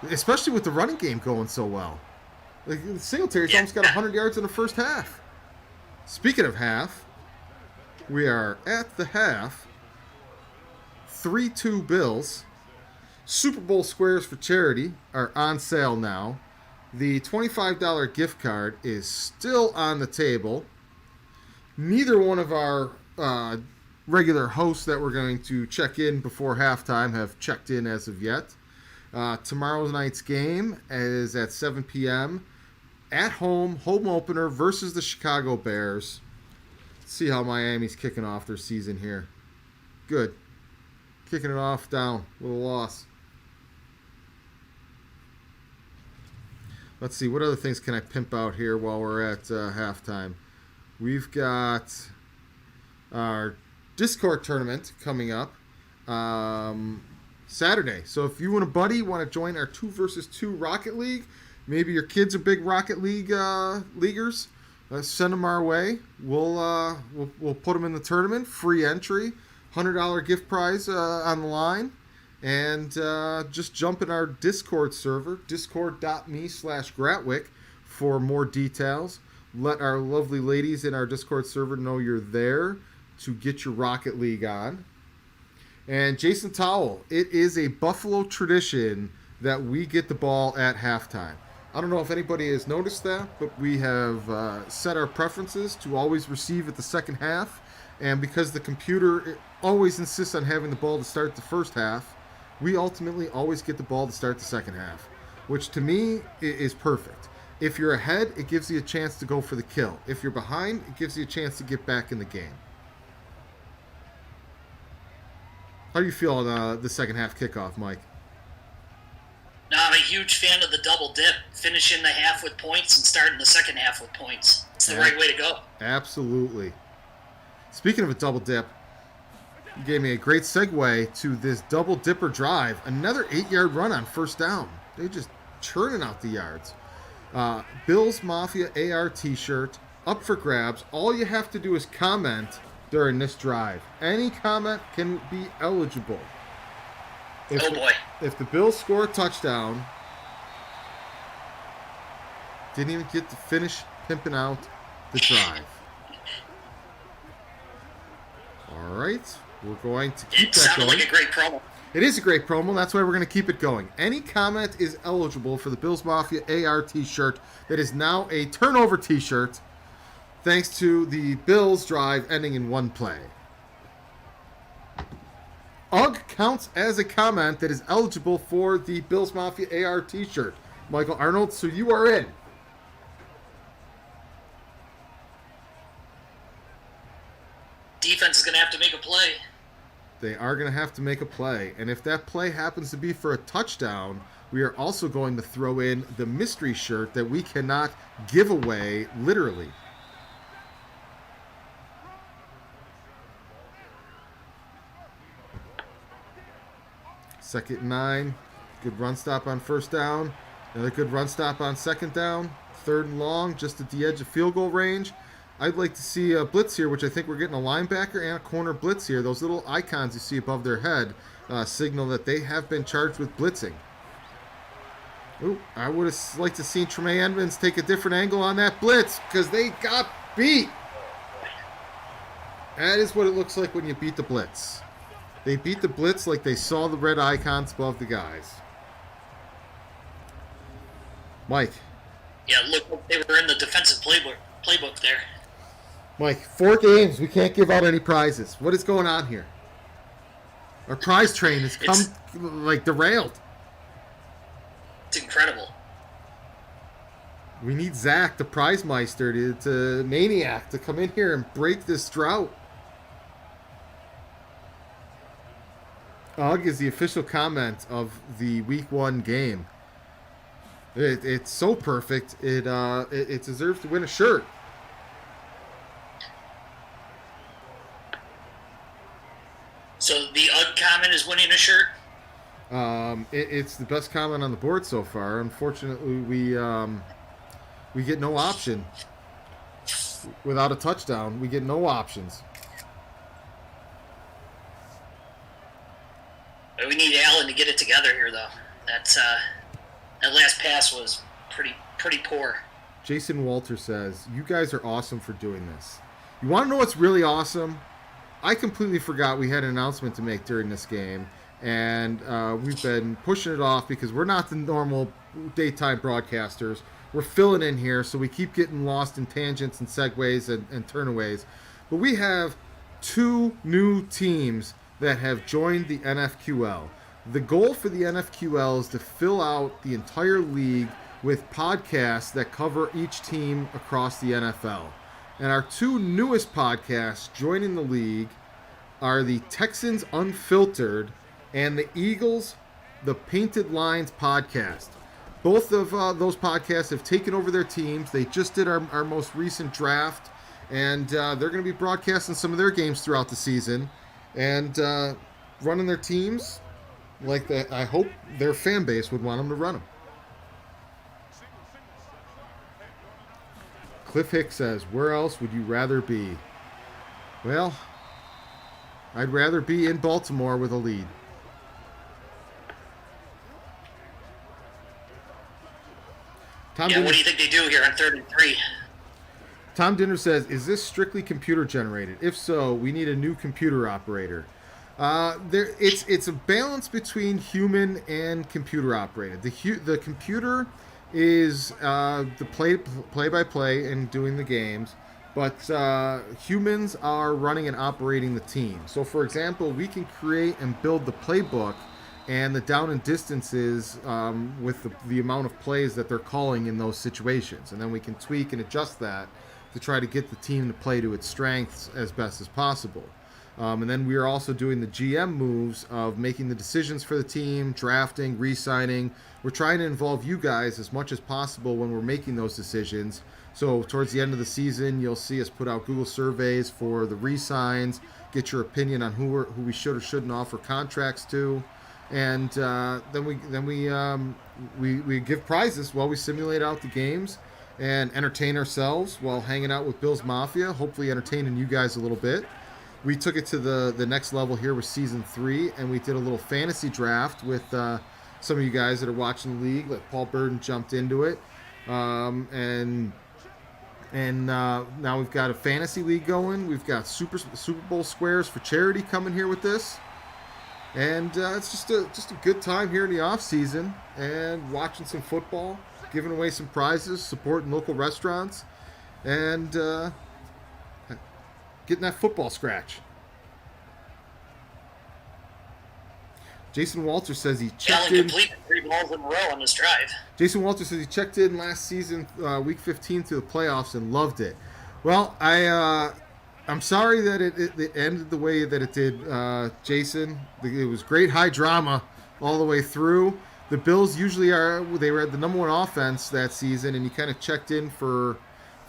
Especially with the running game going so well. Like Singletary's almost got 100 yards in the first half. Speaking of half, we are at the half. 3-2 Bills. Super Bowl squares for charity are on sale now. The $25 gift card is still on the table. Neither one of our regular hosts that we're going to check in before halftime have checked in as of yet. Tomorrow night's game is at 7 p.m. At home opener versus the Chicago Bears. Let's see how Miami's kicking off their season here. Good. Kicking it off down with a loss. Let's see, what other things can I pimp out here while we're at halftime? We've got our Discord tournament coming up Saturday. So if you and a buddy want to join our 2 versus 2 Rocket League, maybe your kids are big Rocket League leaguers, send them our way. We'll put them in the tournament. Free entry, $100 gift prize on the line. And just jump in our Discord server, discord.me/Gratwick, for more details. Let our lovely ladies in our Discord server know you're there to get your Rocket League on. And Jason Towell, it is a Buffalo tradition that we get the ball at halftime. I don't know if anybody has noticed that, but we have set our preferences to always receive at the second half. And because the computer always insists on having the ball to start the first half, we ultimately always get the ball to start the second half, which to me is perfect. If you're ahead, it gives you a chance to go for the kill. If you're behind, it gives you a chance to get back in the game. How do you feel on the second half kickoff, Mike? No, I'm a huge fan of the double dip, finishing the half with points and starting the second half with points. It's the right way to go. Absolutely. Speaking of a double dip, you gave me a great segue to this double dipper drive. Another 8-yard run on first down. They're just churning out the yards. Bills Mafia AR t-shirt up for grabs. All you have to do is comment during this drive. Any comment can be eligible. If the Bills score a touchdown, didn't even get to finish pimping out the drive. All right. We're going to keep that going. It sounded like a great promo. It is a great promo. That's why we're going to keep it going. Any comment is eligible for the Bills Mafia AR t-shirt that is now a turnover t-shirt thanks to the Bills drive ending in one play. UGG counts as a comment that is eligible for the Bills Mafia AR t-shirt. Michael Arnold, so you are in. Defense is going to have to make a play. They are going to have to make a play. And if that play happens to be for a touchdown, we are also going to throw in the mystery shirt that we cannot give away, literally. Second and 9. Good run stop on first down. Another good run stop on second down. Third and long, just at the edge of field goal range. I'd like to see a blitz here, which I think we're getting a linebacker and a corner blitz here. Those little icons you see above their head signal that they have been charged with blitzing. Ooh, I would have liked to see Tremaine Edmonds take a different angle on that blitz because they got beat. That is what it looks like when you beat the blitz. They beat the blitz like they saw the red icons above the guys. Mike. Yeah, look, they were in the defensive playbook there. Mike, 4 games, we can't give out any prizes. What is going on here? Our prize train has come, derailed. It's incredible. We need Zach, the prize meister, to maniac, to come in here and break this drought. UGG is the official comment of the Week 1 game. It's so perfect, it deserves to win a shirt. So the UGG comment is winning a shirt? It's the best comment on the board so far. Unfortunately, we get no option. Without a touchdown, we get no options. We need Allen to get it together here, though. That last pass was pretty poor. Jason Walter says, you guys are awesome for doing this. You want to know what's really awesome? I completely forgot we had an announcement to make during this game, and we've been pushing it off because we're not the normal daytime broadcasters. We're filling in here, so we keep getting lost in tangents and segues and turnaways. But we have 2 new teams that have joined the NFQL. The goal for the NFQL is to fill out the entire league with podcasts that cover each team across the NFL. And our 2 newest podcasts joining the league are the Texans Unfiltered and the Eagles The Painted Lines podcast. both of those podcasts have taken over their teams. They just did our most recent draft, and they're going to be broadcasting some of their games throughout the season and running their teams like that. I hope their fan base would want them to run them. Cliff Hicks says, where else would you rather be? Well, I'd rather be in Baltimore with a lead. What do you think they do here on 3rd and 3? Tom Dinner says, is this strictly computer generated? If so, we need a new computer operator. It's a balance between human and computer operated. The computer is the play-by-play and doing the games, but humans are running and operating the team. So, for example, we can create and build the playbook and the down and distances with the amount of plays that they're calling in those situations. And then we can tweak and adjust that to try to get the team to play to its strengths as best as possible. And then we are also doing the GM moves of making the decisions for the team, drafting, re-signing. We're trying to involve you guys as much as possible when we're making those decisions. So towards the end of the season, you'll see us put out Google surveys for the re-signs, get your opinion on who we should or shouldn't offer contracts to. And then we give prizes while we simulate out the games and entertain ourselves while hanging out with Bill's Mafia, hopefully entertaining you guys a little bit. We took it to the next level here with Season 3, and we did a little fantasy draft with some of you guys that are watching the league. Like Paul Burden jumped into it. And now we've got a fantasy league going. We've got Super Bowl squares for charity coming here with this. And it's just a good time here in the off season and watching some football, giving away some prizes, supporting local restaurants, and getting that football scratch. Jason Walter says he checked in. Completed 3 balls in a row on this drive. Jason Walter says he checked in last season, week 15 to the playoffs, and loved it. Well, I'm sorry that it ended the way that it did, Jason. It was great high drama all the way through. The Bills usually they were the number 1 offense that season, and you kind of checked in for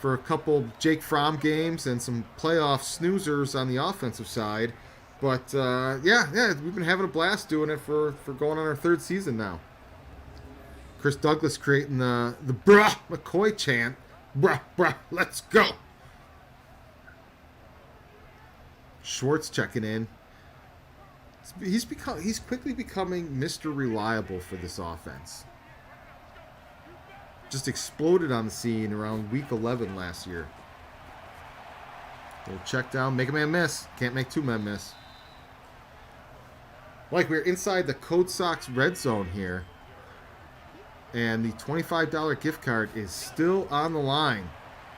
a couple Jake Fromm games and some playoff snoozers on the offensive side. But, yeah, we've been having a blast doing it for going on our 3rd season now. Chris Douglas creating the bruh McCoy chant. Bruh, let's go. Schwartz checking in. He's quickly becoming Mr. Reliable for this offense. Just exploded on the scene around week 11 last year. Little check down, make a man miss. Can't make 2 men miss. Like, we're inside the Code Sox red zone here. And the $25 gift card is still on the line.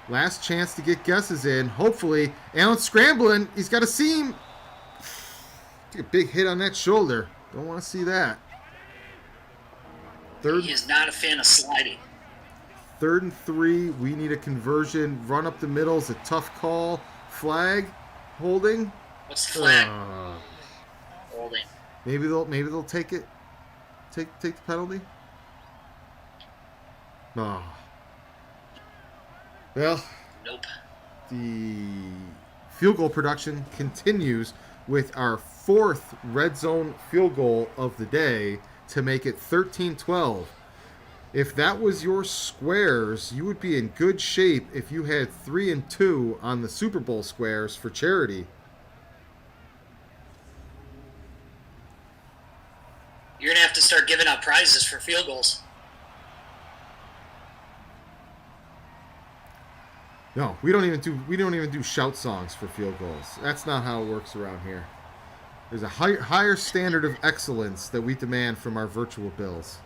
Last chance to get guesses in. Hopefully, Allen's scrambling. He's got a seam. Took a big hit on that shoulder. Don't want to see that. He is not a fan of sliding. 3rd and 3. We need a conversion. Run up the middle is a tough call. Flag. Holding. What's the flag? Holding. Maybe they'll take it. Take the penalty. Oh. Well. Nope. The field goal production continues with our 4th red zone field goal of the day to make it 13-12. If that was your squares, you would be in good shape if you had 3 and 2 on the Super Bowl squares for charity. You're going to have to start giving out prizes for field goals. No, we don't even do shout songs for field goals. That's not how it works around here. There's a higher standard of excellence that we demand from our virtual Bills.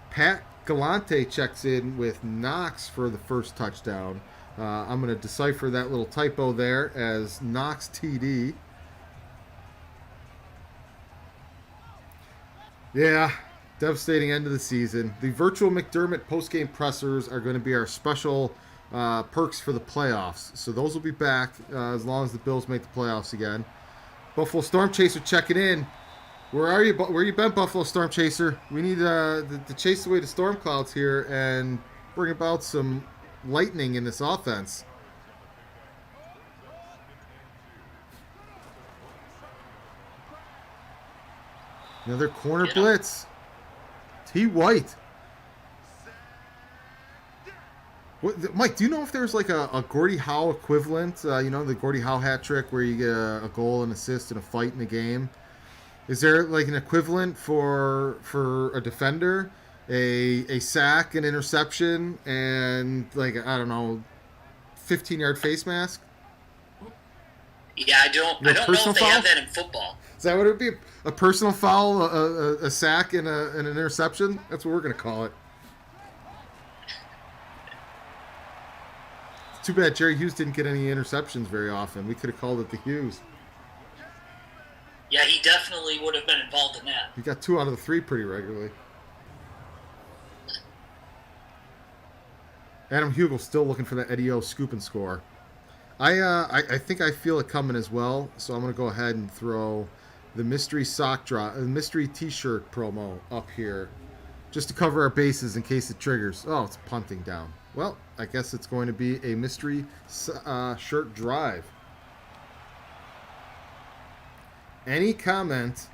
Pat Galante checks in with Knox for the first touchdown. I'm going to decipher that little typo there as Knox TD. Yeah, devastating end of the season. The virtual McDermott postgame pressers are going to be our special perks for the playoffs. So those will be back as long as the Bills make the playoffs again. Buffalo Storm Chaser checking in. Where are you? Where you been, Buffalo Storm Chaser? We need to chase away the storm clouds here and bring about some lightning in this offense. Another corner blitz. T. White. What, Mike, do you know if there's like a Gordie Howe equivalent? You know, the Gordie Howe hat trick where you get a goal, an assist, and a fight in the game? Is there like an equivalent for a defender? A sack, an interception, and like, I don't know, 15-yard face mask? Yeah, I don't know if they have that in football. Is that what it would be? A personal foul, a sack, and an interception? That's what we're going to call it. It's too bad Jerry Hughes didn't get any interceptions very often. We could have called it the Hughes. Yeah, he definitely would have been involved in that. He got 2 out of the 3 pretty regularly. Adam Hugel still looking for that Eddie O scoop and score. I think I feel it coming as well, so I'm going to go ahead and throw the mystery sock drop, the mystery T-shirt promo up here, just to cover our bases in case it triggers. Oh, it's punting down. Well, I guess it's going to be a mystery shirt drive. Any comment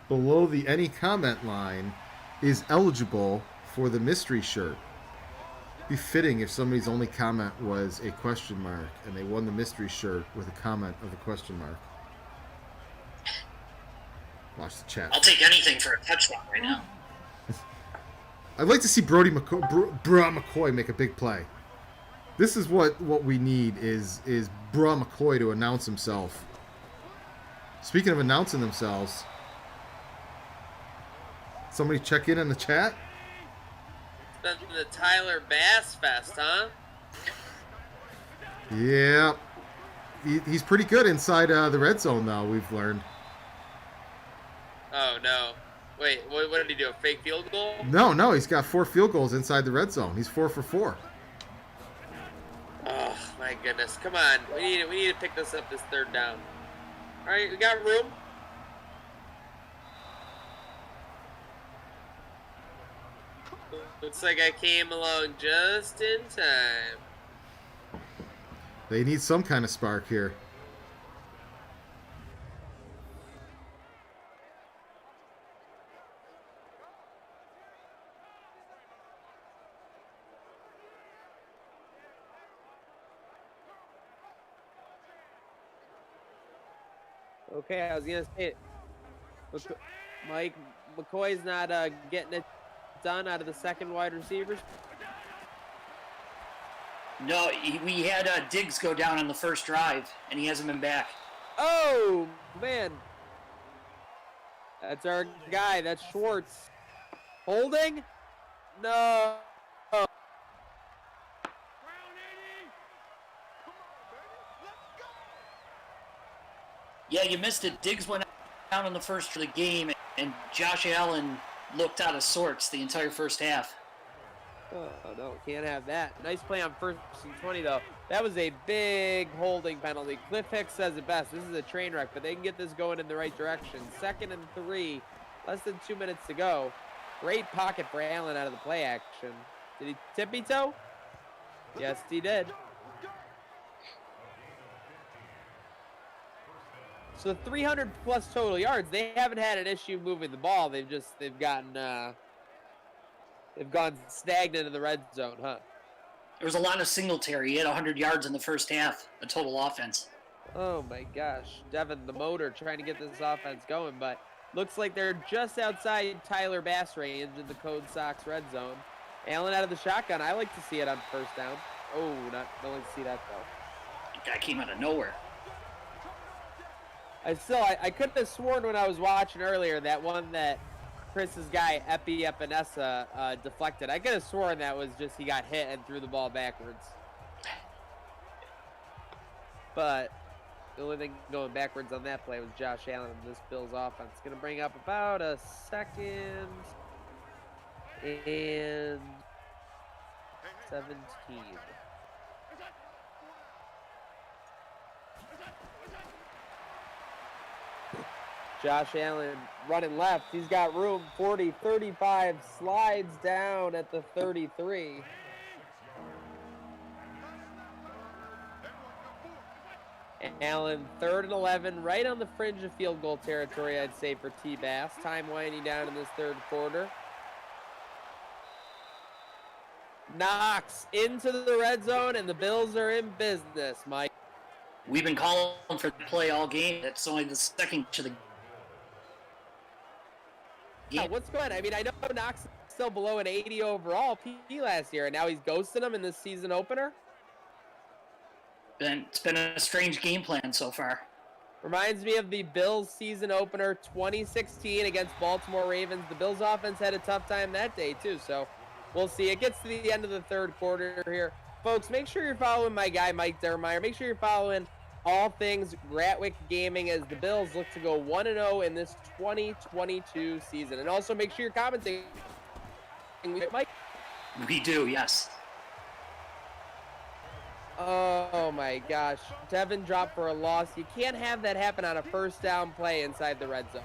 below the any comment line is eligible for the mystery shirt. Be fitting if somebody's only comment was a question mark and they won the mystery shirt with a comment of a question mark. Watch the chat. I'll take anything for a touchdown right now. I'd like to see Brody McCoy make a big play. This is what we need is Bra McCoy to announce himself. Speaking of announcing themselves, somebody check in the chat. It's been the Tyler Bass Fest, huh? Yeah. He's pretty good inside the red zone, though, we've learned. Oh, no. Wait, what did he do? A fake field goal? No, he's got 4 field goals inside the red zone. He's 4 for 4. Oh, my goodness. Come on. We need to pick this up this 3rd down. All right, we got room. Looks like I came along just in time. They need some kind of spark here. Okay, I was going to say it. Mike McCoy's not getting it done out of the second wide receivers. No, we had Diggs go down on the first drive, and he hasn't been back. Oh, man. That's our guy. That's Schwartz. Holding? No. Yeah, you missed it. Diggs went down on the first of the game, and Josh Allen looked out of sorts the entire first half. Oh, no, can't have that. Nice play on 1st and 20, though. That was a big holding penalty. Cliff Hicks says it best. This is a train wreck, but they can get this going in the right direction. 2nd and 3, less than 2 minutes to go. Great pocket for Allen out of the play action. Did he tippy-toe? Yes, he did. So 300 plus total yards. They haven't had an issue moving the ball. They've gone stagnant in the red zone, huh? There was a lot of Singletary. He had 100 yards in the first half, the total offense. Oh my gosh. Devin, the motor, trying to get this offense going, but looks like they're just outside Tyler Bass range in the Code Sox red zone. Allen out of the shotgun. I like to see it on 1st down. Oh, don't like to see that, though. That guy came out of nowhere. I could have sworn when I was watching earlier that one that Chris's guy, Epi Epinesa, deflected. I could have sworn that was just he got hit and threw the ball backwards. But the only thing going backwards on that play was Josh Allen and this Bills offense. Going to bring up about a 2nd and 17. Josh Allen running left. He's got room. 40, 35, slides down at the 33. Allen, 3rd and 11, right on the fringe of field goal territory, I'd say, for T-Bass. Time winding down in this 3rd quarter. Knox into the red zone, and the Bills are in business, Mike. We've been calling for the play all game. That's only the second to the game. Yeah, what's good? I mean, I know Knox is still below an 80 overall P last year, and now he's ghosting him in this season opener. It's been a strange game plan so far. Reminds me of the Bills season opener 2016 against Baltimore Ravens. The Bills offense had a tough time that day too, so we'll see. It gets to the end of the 3rd quarter here. Folks, make sure you're following my guy, Mike Dermeyer. Make sure you're following all things Gratwick Gaming as the Bills look to go 1-0 in this 2022 season. And also make sure you're commenting, Mike. We do, yes. Oh my gosh. Devin dropped for a loss. You can't have that happen on a 1st down play inside the red zone.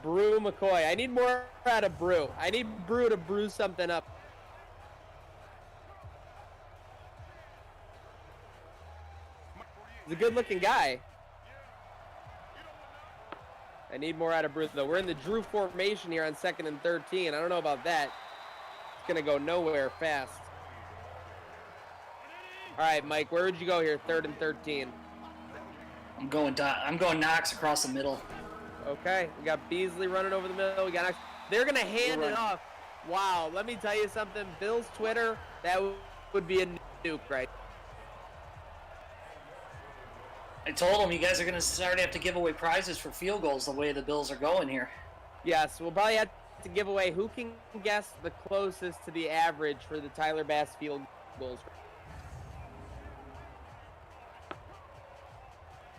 Brew McCoy. I need more out of Brew. I need Brew to brew something up. He's a good-looking guy. I need more out of Brew, though. We're in the Drew formation here on 2nd and 13. I don't know about that. It's going to go nowhere fast. All right, Mike, where would you go here, 3rd and 13? I'm going Knox across the middle. Okay, we got Beasley running over the middle. We got Knox. They're going to hand it off. Wow, let me tell you something. Bill's Twitter, that would be a nuke, right? I told him you guys are going to start to have to give away prizes for field goals the way the Bills are going here. Yes, we'll probably have to give away who can guess the closest to the average for the Tyler Bass field goals.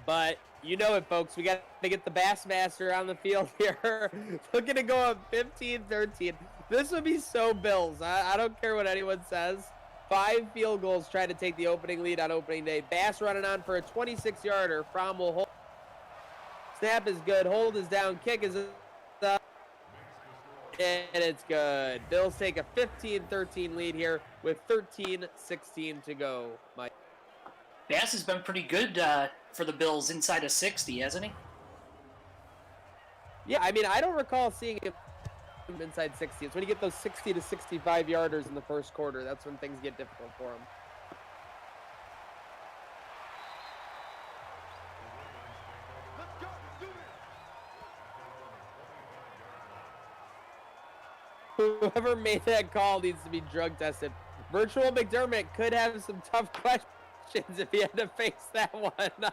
But you know it, folks. We got to get the Bassmaster on the field here. Looking to go up 15-13. This would be so Bills. I don't care what anyone says. 5 field goals trying to take the opening lead on opening day. Bass running on for a 26-yarder. Fromm will hold. Snap is good. Hold is down. Kick is up. And it's good. Bills take a 15-13 lead here with 13-16 to go, Mike. Bass has been pretty good for the Bills inside of 60, hasn't he? Yeah, I mean, I don't recall seeing him inside 60. It's when you get those 60 to 65 yarders in the 1st quarter. That's when things get difficult for him. Whoever made that call needs to be drug tested. Virtual McDermott could have some tough questions if he had to face that one.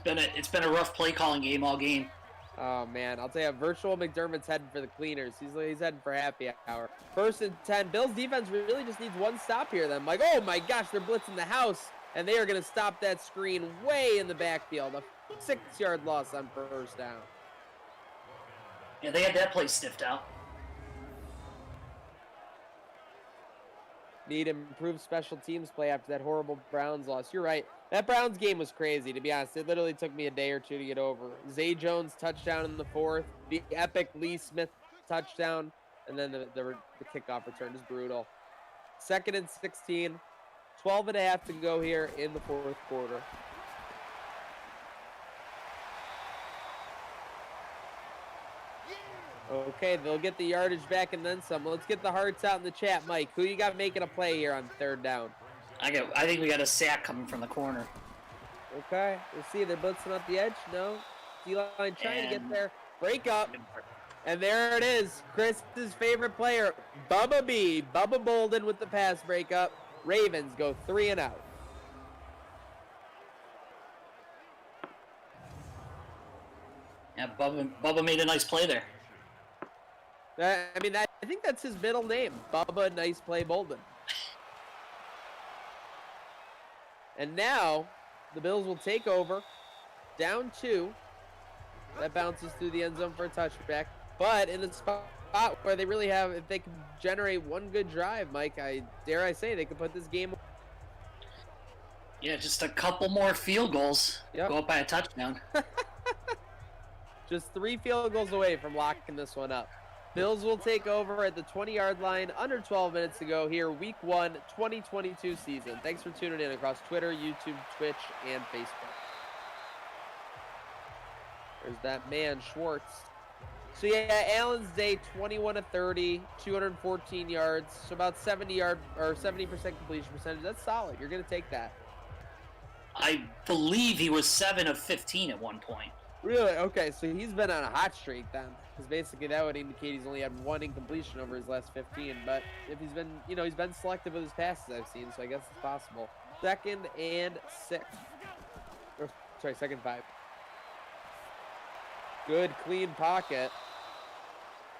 It's been a rough play calling game all game. Oh man, I'll tell you, Virtual McDermott's heading for the cleaners. He's heading for happy hour. 1st and 10. Bill's defense really just needs one stop here. Then, like, oh my gosh, they're blitzing the house, and they are going to stop that screen way in the backfield. A 6-yard loss on 1st down. Yeah, they had that play sniffed out. Need improved special teams play after that horrible Browns loss. You're right. That Browns game was crazy, to be honest. It literally took me a day or two to get over. Zay Jones touchdown in the 4th. The epic Lee Smith touchdown. And then the kickoff return is brutal. 2nd and 16. 12 and a half to go here in the 4th quarter. Okay, they'll get the yardage back and then some. Let's get the hearts out in the chat. Mike, who you got making a play here on 3rd down? I think we got a sack coming from the corner. Okay, we'll see. They're blitzing up the edge. No. D-line trying to get there. Break up. And there it is. Chris's favorite player, Bubba B. Bubba Bolden with the pass breakup. Ravens go 3 and out. Yeah, Bubba made a nice play there. I think that's his middle name, Bubba Nice Play Bolden. And now the Bills will take over, down 2. That bounces through the end zone for a touchback. But in the spot spot where they really have, if they can generate one good drive, Mike, I say they could put this game. Yeah, just a couple more field goals. Yep. Go up by a touchdown. Just 3 field goals away from locking this one up. Bills will take over at the 20-yard line under 12 minutes to go here, Week 1, 2022 season. Thanks for tuning in across Twitter, YouTube, Twitch, and Facebook. There's that man, Schwartz. So, yeah, Allen's day, 21 of 30, 214 yards, so about 70% completion percentage. That's solid. You're going to take that. I believe he was 7 of 15 at one point. Really? Okay, so he's been on a hot streak then. Because basically that would indicate he's only had 1 incompletion over his last 15. But if he's been, he's been selective with his passes I've seen, so I guess it's possible. 2nd and 6. Or, sorry, 2nd and 5. Good, clean pocket.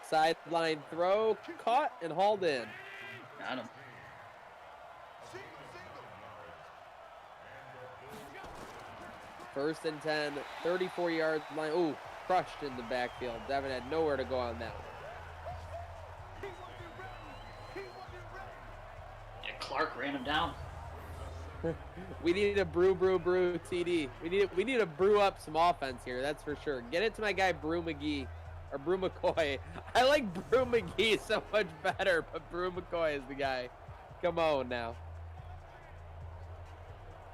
Sideline throw, caught, and hauled in. Got him. First and 10, 34-yard line. Ooh, crushed in the backfield. Devin had nowhere to go on that one. Yeah, Clark ran him down. We need a brew TD. We need to brew up some offense here, that's for sure. Get it to my guy Brew McGee. Or Brew McCoy. I like Brew McGee so much better, but Brew McCoy is the guy. Come on now.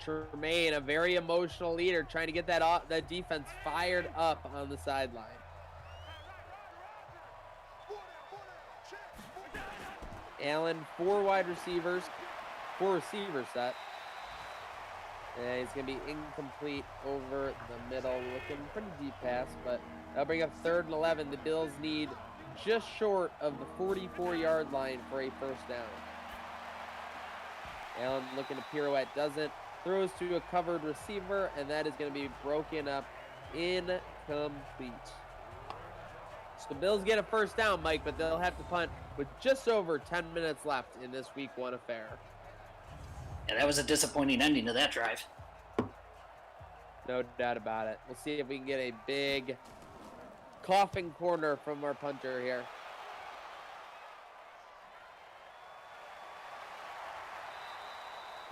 Tremaine, a very emotional leader, trying to get that defense fired up on the sideline. Allen, 4 receiver set. And he's going to be incomplete over the middle. Looking pretty deep pass, but that'll bring up 3rd and 11. The Bills need just short of the 44-yard line for a first down. Allen looking to pirouette, doesn't. Throws to a covered receiver, and that is going to be broken up incomplete. So the Bills get a first down, Mike, but they'll have to punt with just over 10 minutes left in this Week 1 affair. Yeah, that was a disappointing ending to that drive. No doubt about it. We'll see if we can get a big coughing corner from our punter here.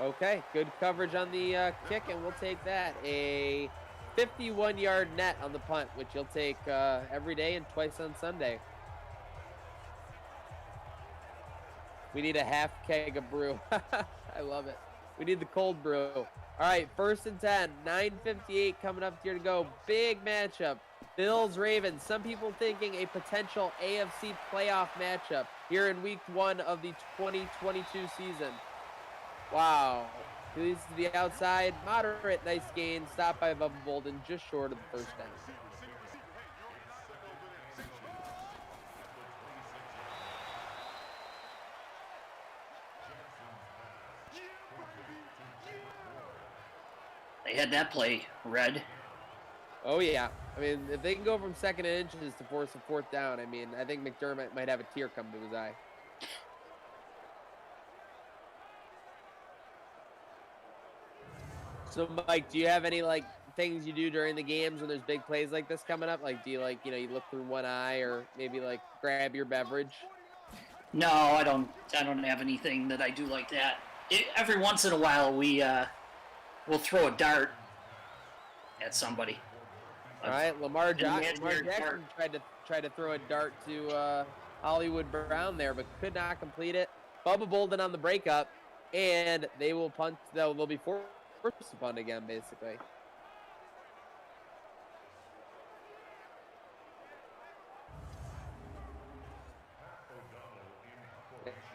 Okay, good coverage on the kick, and we'll take that. A 51-yard net on the punt, which you'll take every day and twice on Sunday. We need a half keg of brew. I love it. We need the cold brew. All right, 1st and 10, 9:58 coming up here to go. Big matchup. Bills-Ravens. Some people thinking a potential AFC playoff matchup here in Week 1 of the 2022 season. Wow. Leads to the outside. Moderate, nice gain. Stopped by Bubba Bolden, just short of the first down. They had that play read. Oh, yeah. I mean, if they can go from 2nd and inches to force a 4th down, I mean, I think McDermott might have a tear come to his eye. So, Mike, do you have any, things you do during the games when there's big plays like this coming up? Do you, you look through one eye or maybe, grab your beverage? No, I don't have anything that I do like that. Every once in a while, we'll throw a dart at somebody. All right, Lamar Jackson tried to throw a dart to Hollywood Brown there, but could not complete it. Bubba Bolden on the breakup, and they will punt. They'll be forced to punt again, basically.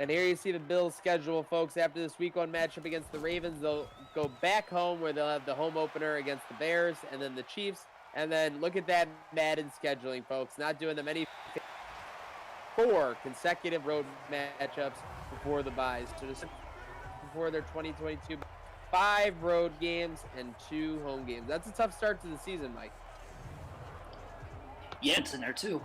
And here you see the Bills' schedule, folks. After this Week 1 matchup against the Ravens, they'll go back home where they'll have the home opener against the Bears and then the Chiefs. And then look at that Madden scheduling, folks. Not doing them any 4 consecutive road matchups before the buys. So just before their 2022 5 road games and 2 home games. That's a tough start to the season, Mike. Yeah, it's in there too.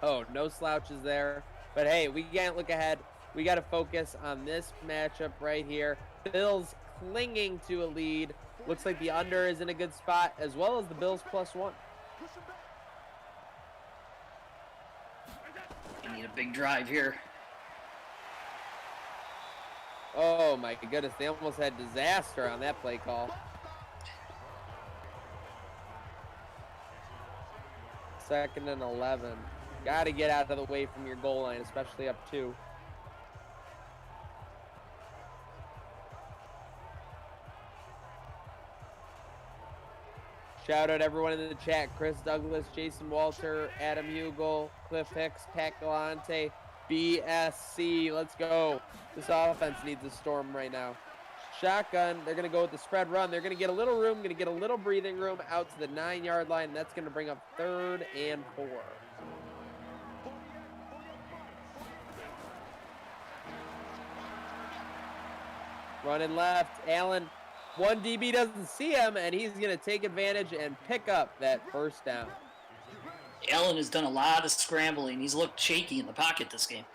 Oh, no slouches there. But hey, we can't look ahead. We got to focus on this matchup right here. Bills clinging to a lead. Looks like the under is in a good spot, as well as the Bills +1. a big drive here. Oh my goodness, they almost had disaster on that play call. Second and 11. Got to get out of the way from your goal line, especially up 2. Shout out everyone in the chat. Chris Douglas, Jason Walter, Adam Hugel, Cliff Hicks, Pat Galante, BSC. Let's go. This offense needs a storm right now. Shotgun. They're going to go with the spread run. They're going to get a little room, going to get a little breathing room out to the 9-yard line. And that's going to bring up 3rd and 4. Running left. Allen. One DB doesn't see him, and he's going to take advantage and pick up that first down. Allen has done a lot of scrambling. He's looked shaky in the pocket this game.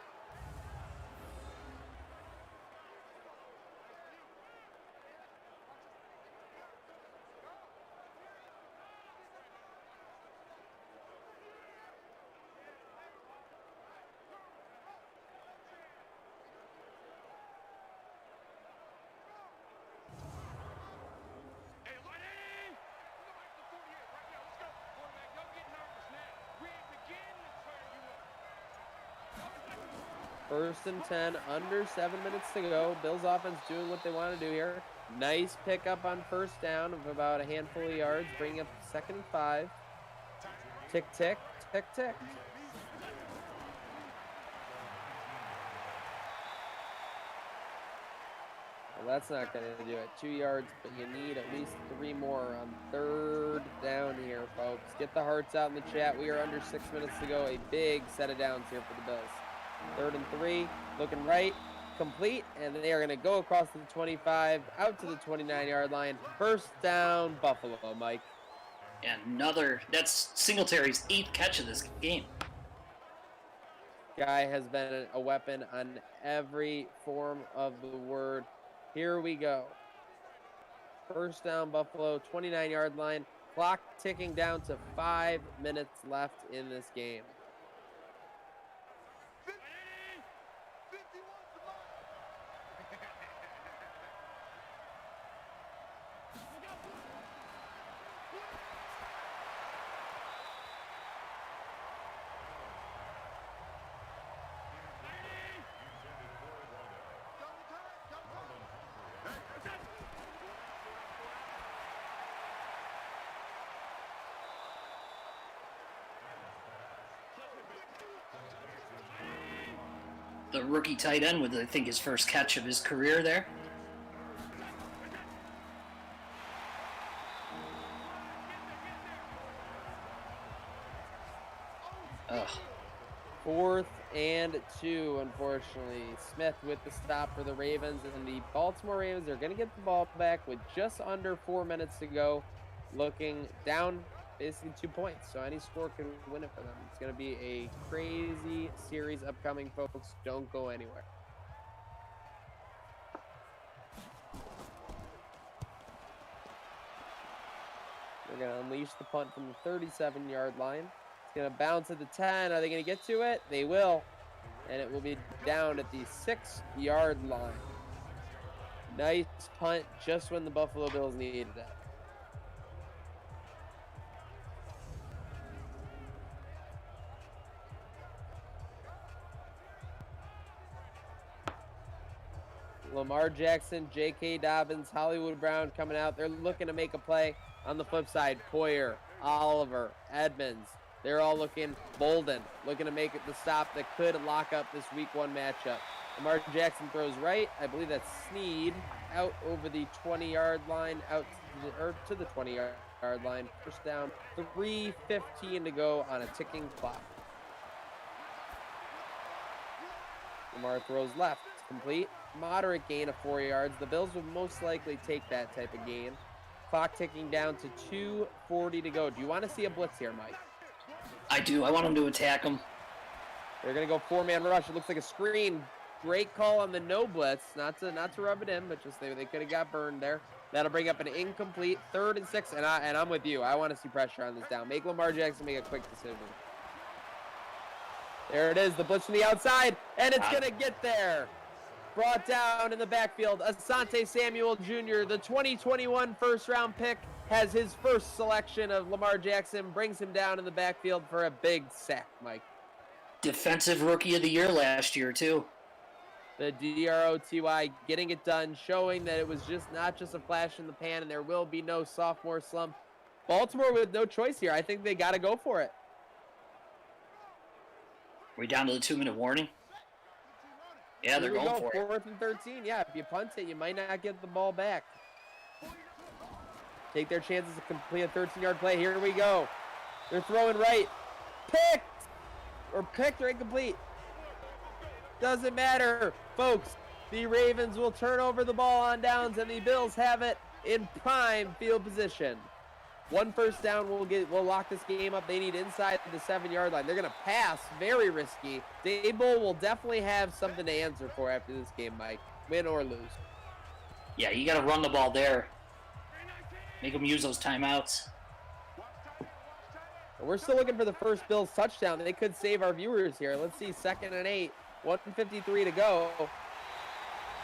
First and 10, under 7 minutes to go. Bills offense doing what they want to do here. Nice pickup on first down of about a handful of yards, bringing up 2nd and 5. Tick, tick, tick, tick. Well, that's not going to do it. 2 yards, but you need at least 3 more on 3rd down here, folks. Get the hearts out in the chat. We are under 6 minutes to go. A big set of downs here for the Bills. 3rd and 3, looking right, complete, and they are going to go across the 25, out to the 29-yard line. First down, Buffalo, Mike. And that's Singletary's 8th catch of this game. Guy has been a weapon on every form of the word. Here we go. First down, Buffalo, 29-yard line. Clock ticking down to 5 minutes left in this game. The rookie tight end with, I think, his first catch of his career there. Ugh. 4th and 2, unfortunately. Smith with the stop for the Ravens, and the Baltimore Ravens are going to get the ball back with just under 4 minutes to go, looking down basically 2 points. So any score can win it for them. It's going to be a crazy series upcoming, folks. Don't go anywhere. They're going to unleash the punt from the 37-yard line. It's going to bounce at the 10. Are they going to get to it? They will. And it will be down at the 6-yard line. Nice punt just when the Buffalo Bills needed it. Lamar Jackson, J.K. Dobbins, Hollywood Brown coming out. They're looking to make a play. On the flip side, Poyer, Oliver, Edmonds. They're all looking. Bolden looking to make it the stop that could lock up this week 1 matchup. Lamar Jackson throws right. I believe that's Snead out over the 20-yard line, out to the 20-yard line. First down, 3:15 to go on a ticking clock. Lamar throws left. It's complete. Moderate gain of 4 yards. The Bills would most likely take that type of gain. Clock ticking down to 2:40 to go. Do you want to see a blitz here, Mike? I do. I want him to attack him. They're going to go 4-man rush. It looks like a screen. Great call on the no blitz. Not to rub it in, but just they could have got burned there. That'll bring up an incomplete 3rd and 6. And I'm with you. I want to see pressure on this down. Make Lamar Jackson make a quick decision. There it is, the blitz from the outside, and it's going to get there. Brought down in the backfield, Asante Samuel Jr., the 2021 first-round pick, has his first selection of Lamar Jackson, brings him down in the backfield for a big sack, Mike. Defensive Rookie of the Year last year, too. The DROTY getting it done, showing that it was not just a flash in the pan, and there will be no sophomore slump. Baltimore with no choice here. I think they got to go for it. We're down to the 2-minute warning. Yeah, they're going for it. 4th and 13. Yeah, if you punt it, you might not get the ball back. Take their chances to complete a 13-yard play. Here we go. They're throwing right. Picked or incomplete. Doesn't matter, folks. The Ravens will turn over the ball on downs, and the Bills have it in prime field position. 1 first down will lock this game up. They need inside the 7-yard line. They're going to pass. Very risky. Dable will definitely have something to answer for after this game, Mike. Win or lose. Yeah, you got to run the ball there. Make them use those timeouts. We're still looking for the first Bills touchdown. They could save our viewers here. Let's see, 2nd and 8. 1:53 to go.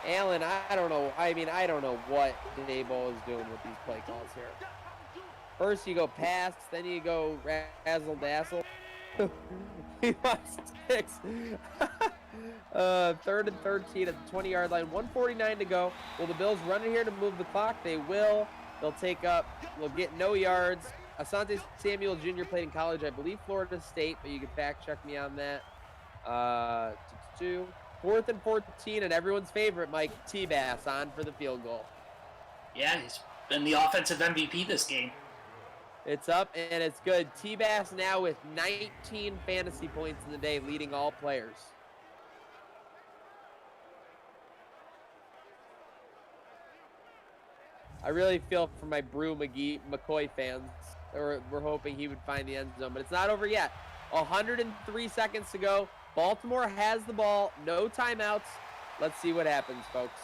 Allen, I don't know. I don't know what Dable is doing with these play calls here. First you go pass, then you go razzle-dazzle. He lost 6. 3rd and 13 at the 20-yard line. 1:49 to go. Will the Bills run in here to move the clock? They will. They'll get no yards. Asante Samuel Jr. played in college, I believe Florida State, but you can fact check me on that. 4th and 14, and everyone's favorite, Mike, T-Bass on for the field goal. Yeah, he's been the offensive MVP this game. It's up, and it's good. T-Bass now with 19 fantasy points in the day, leading all players. I really feel for my Brew McCoy fans. We're hoping he would find the end zone, but it's not over yet. 103 seconds to go. Baltimore has the ball. No timeouts. Let's see what happens, folks.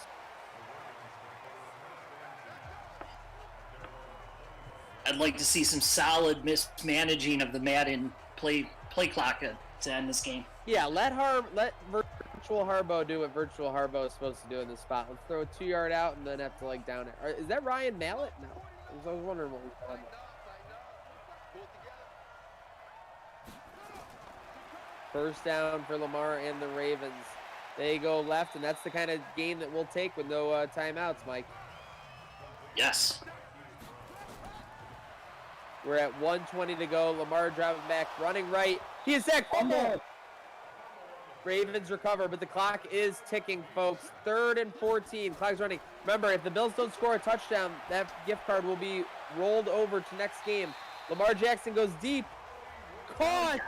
I'd like to see some solid mismanaging of the Madden play clock to end this game. Yeah, let Virtual Harbo do what Virtual Harbo is supposed to do in this spot. Let's throw a 2-yard out and then have to down it. Is that Ryan Mallett? No. I was wondering what we called him. First down for Lamar and the Ravens. They go left, and that's the kind of game that we'll take with no timeouts, Mike. Yes. We're at 1:20 to go. Lamar driving back, running right. He is sacked. Fumble. Ravens recover, but the clock is ticking, folks. 3rd and 14. Clock's running. Remember, if the Bills don't score a touchdown, that gift card will be rolled over to next game. Lamar Jackson goes deep. Caught.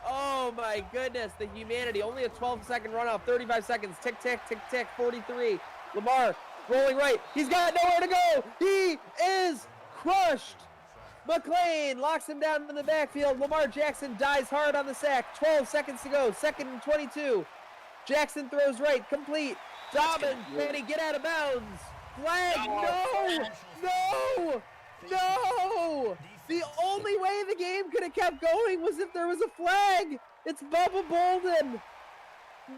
Oh, my goodness. The humanity. Only a 12-second runoff. 35 seconds. Tick, tick, tick, tick. 43. Lamar rolling right. He's got nowhere to go. He is crushed. McLean locks him down in the backfield. Lamar Jackson dies hard on the sack. 12 seconds to go. 2nd and 22. Jackson throws right. Complete. Dobbins, Benny, get out of bounds. Flag. No. The only way the game could have kept going was if there was a flag. It's Bubba Bolden.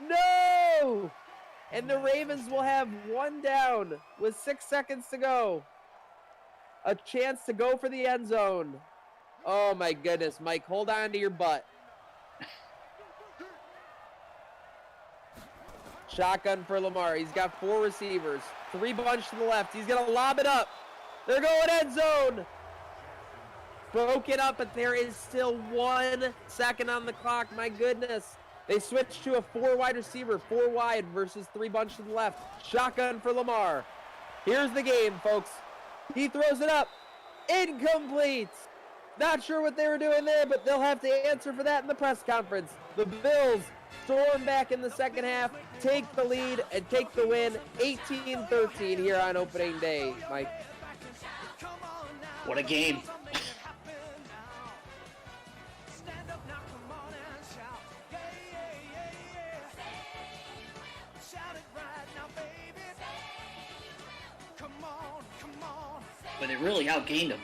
No. And the Ravens will have 1 down with 6 seconds to go. A chance to go for the end zone. Oh, my goodness, Mike. Hold on to your butt. Shotgun for Lamar. He's got 4 receivers. 3 bunch to the left. He's going to lob it up. They're going end zone. Broke it up, but there is still 1 second on the clock. My goodness. They switched to a 4 wide receiver. 4 wide versus 3 bunch to the left. Shotgun for Lamar. Here's the game, folks. He throws it up. Incomplete. Not sure what they were doing there, but they'll have to answer for that in the press conference. The Bills storm back in the second half, take the lead, and take the win 18-13 here on opening day, Mike. What a game. But they really outgained him.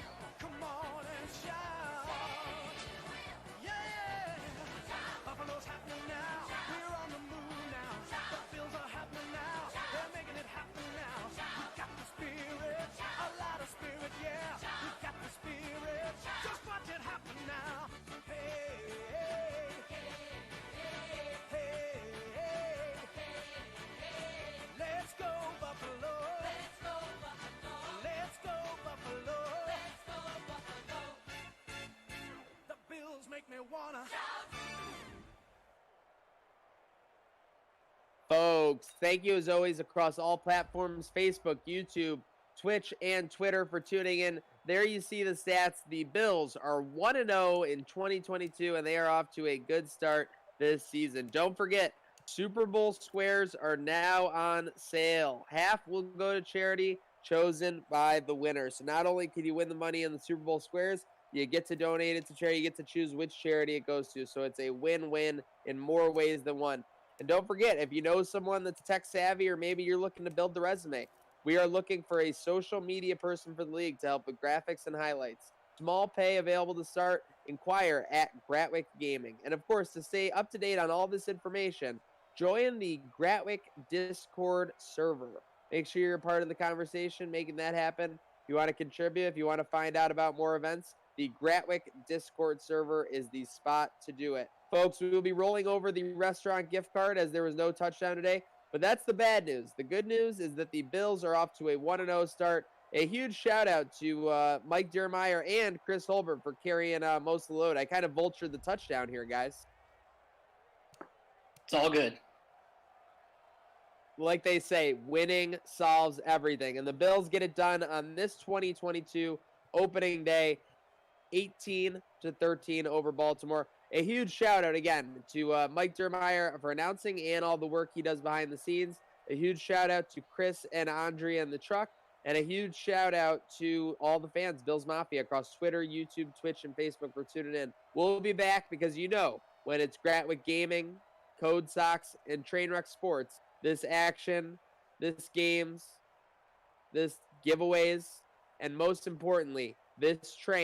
Folks, thank you as always across all platforms, Facebook, YouTube, Twitch, and Twitter for tuning in. There you see the stats. The Bills are 1-0 in 2022, and they are off to a good start this season. Don't forget, Super Bowl squares are now on sale. Half will go to charity chosen by the winner. So not only can you win the money in the Super Bowl squares, you get to donate it to charity. You get to choose which charity it goes to. So it's a win-win in more ways than one. And don't forget, if you know someone that's tech savvy or maybe you're looking to build the resume, we are looking for a social media person for the league to help with graphics and highlights. Small pay available to start. Inquire at Gratwick Gaming. And of course, to stay up to date on all this information, join the Gratwick Discord server. Make sure you're a part of the conversation, making that happen. If you want to contribute, if you want to find out about more events, the Gratwick Discord server is the spot to do it. Folks, we will be rolling over the restaurant gift card as there was no touchdown today, but that's the bad news. The good news is that the Bills are off to a 1-0 start. A huge shout out to Mike Dermeyer and Chris Holbert for carrying most of the load. I kind of vultured the touchdown here, guys. It's all good. Like they say, winning solves everything. And the Bills get it done on this 2022 opening day, 18-13 over Baltimore. A huge shout out again to Mike Dermeyer for announcing and all the work he does behind the scenes. A huge shout out to Chris and Andrea in the truck. And a huge shout out to all the fans, Bills Mafia, across Twitter, YouTube, Twitch, and Facebook for tuning in. We'll be back because you know when it's Gratwick Gaming, Code Sox, and Trainwreck Sports, this action, this games, this giveaways, and most importantly, this train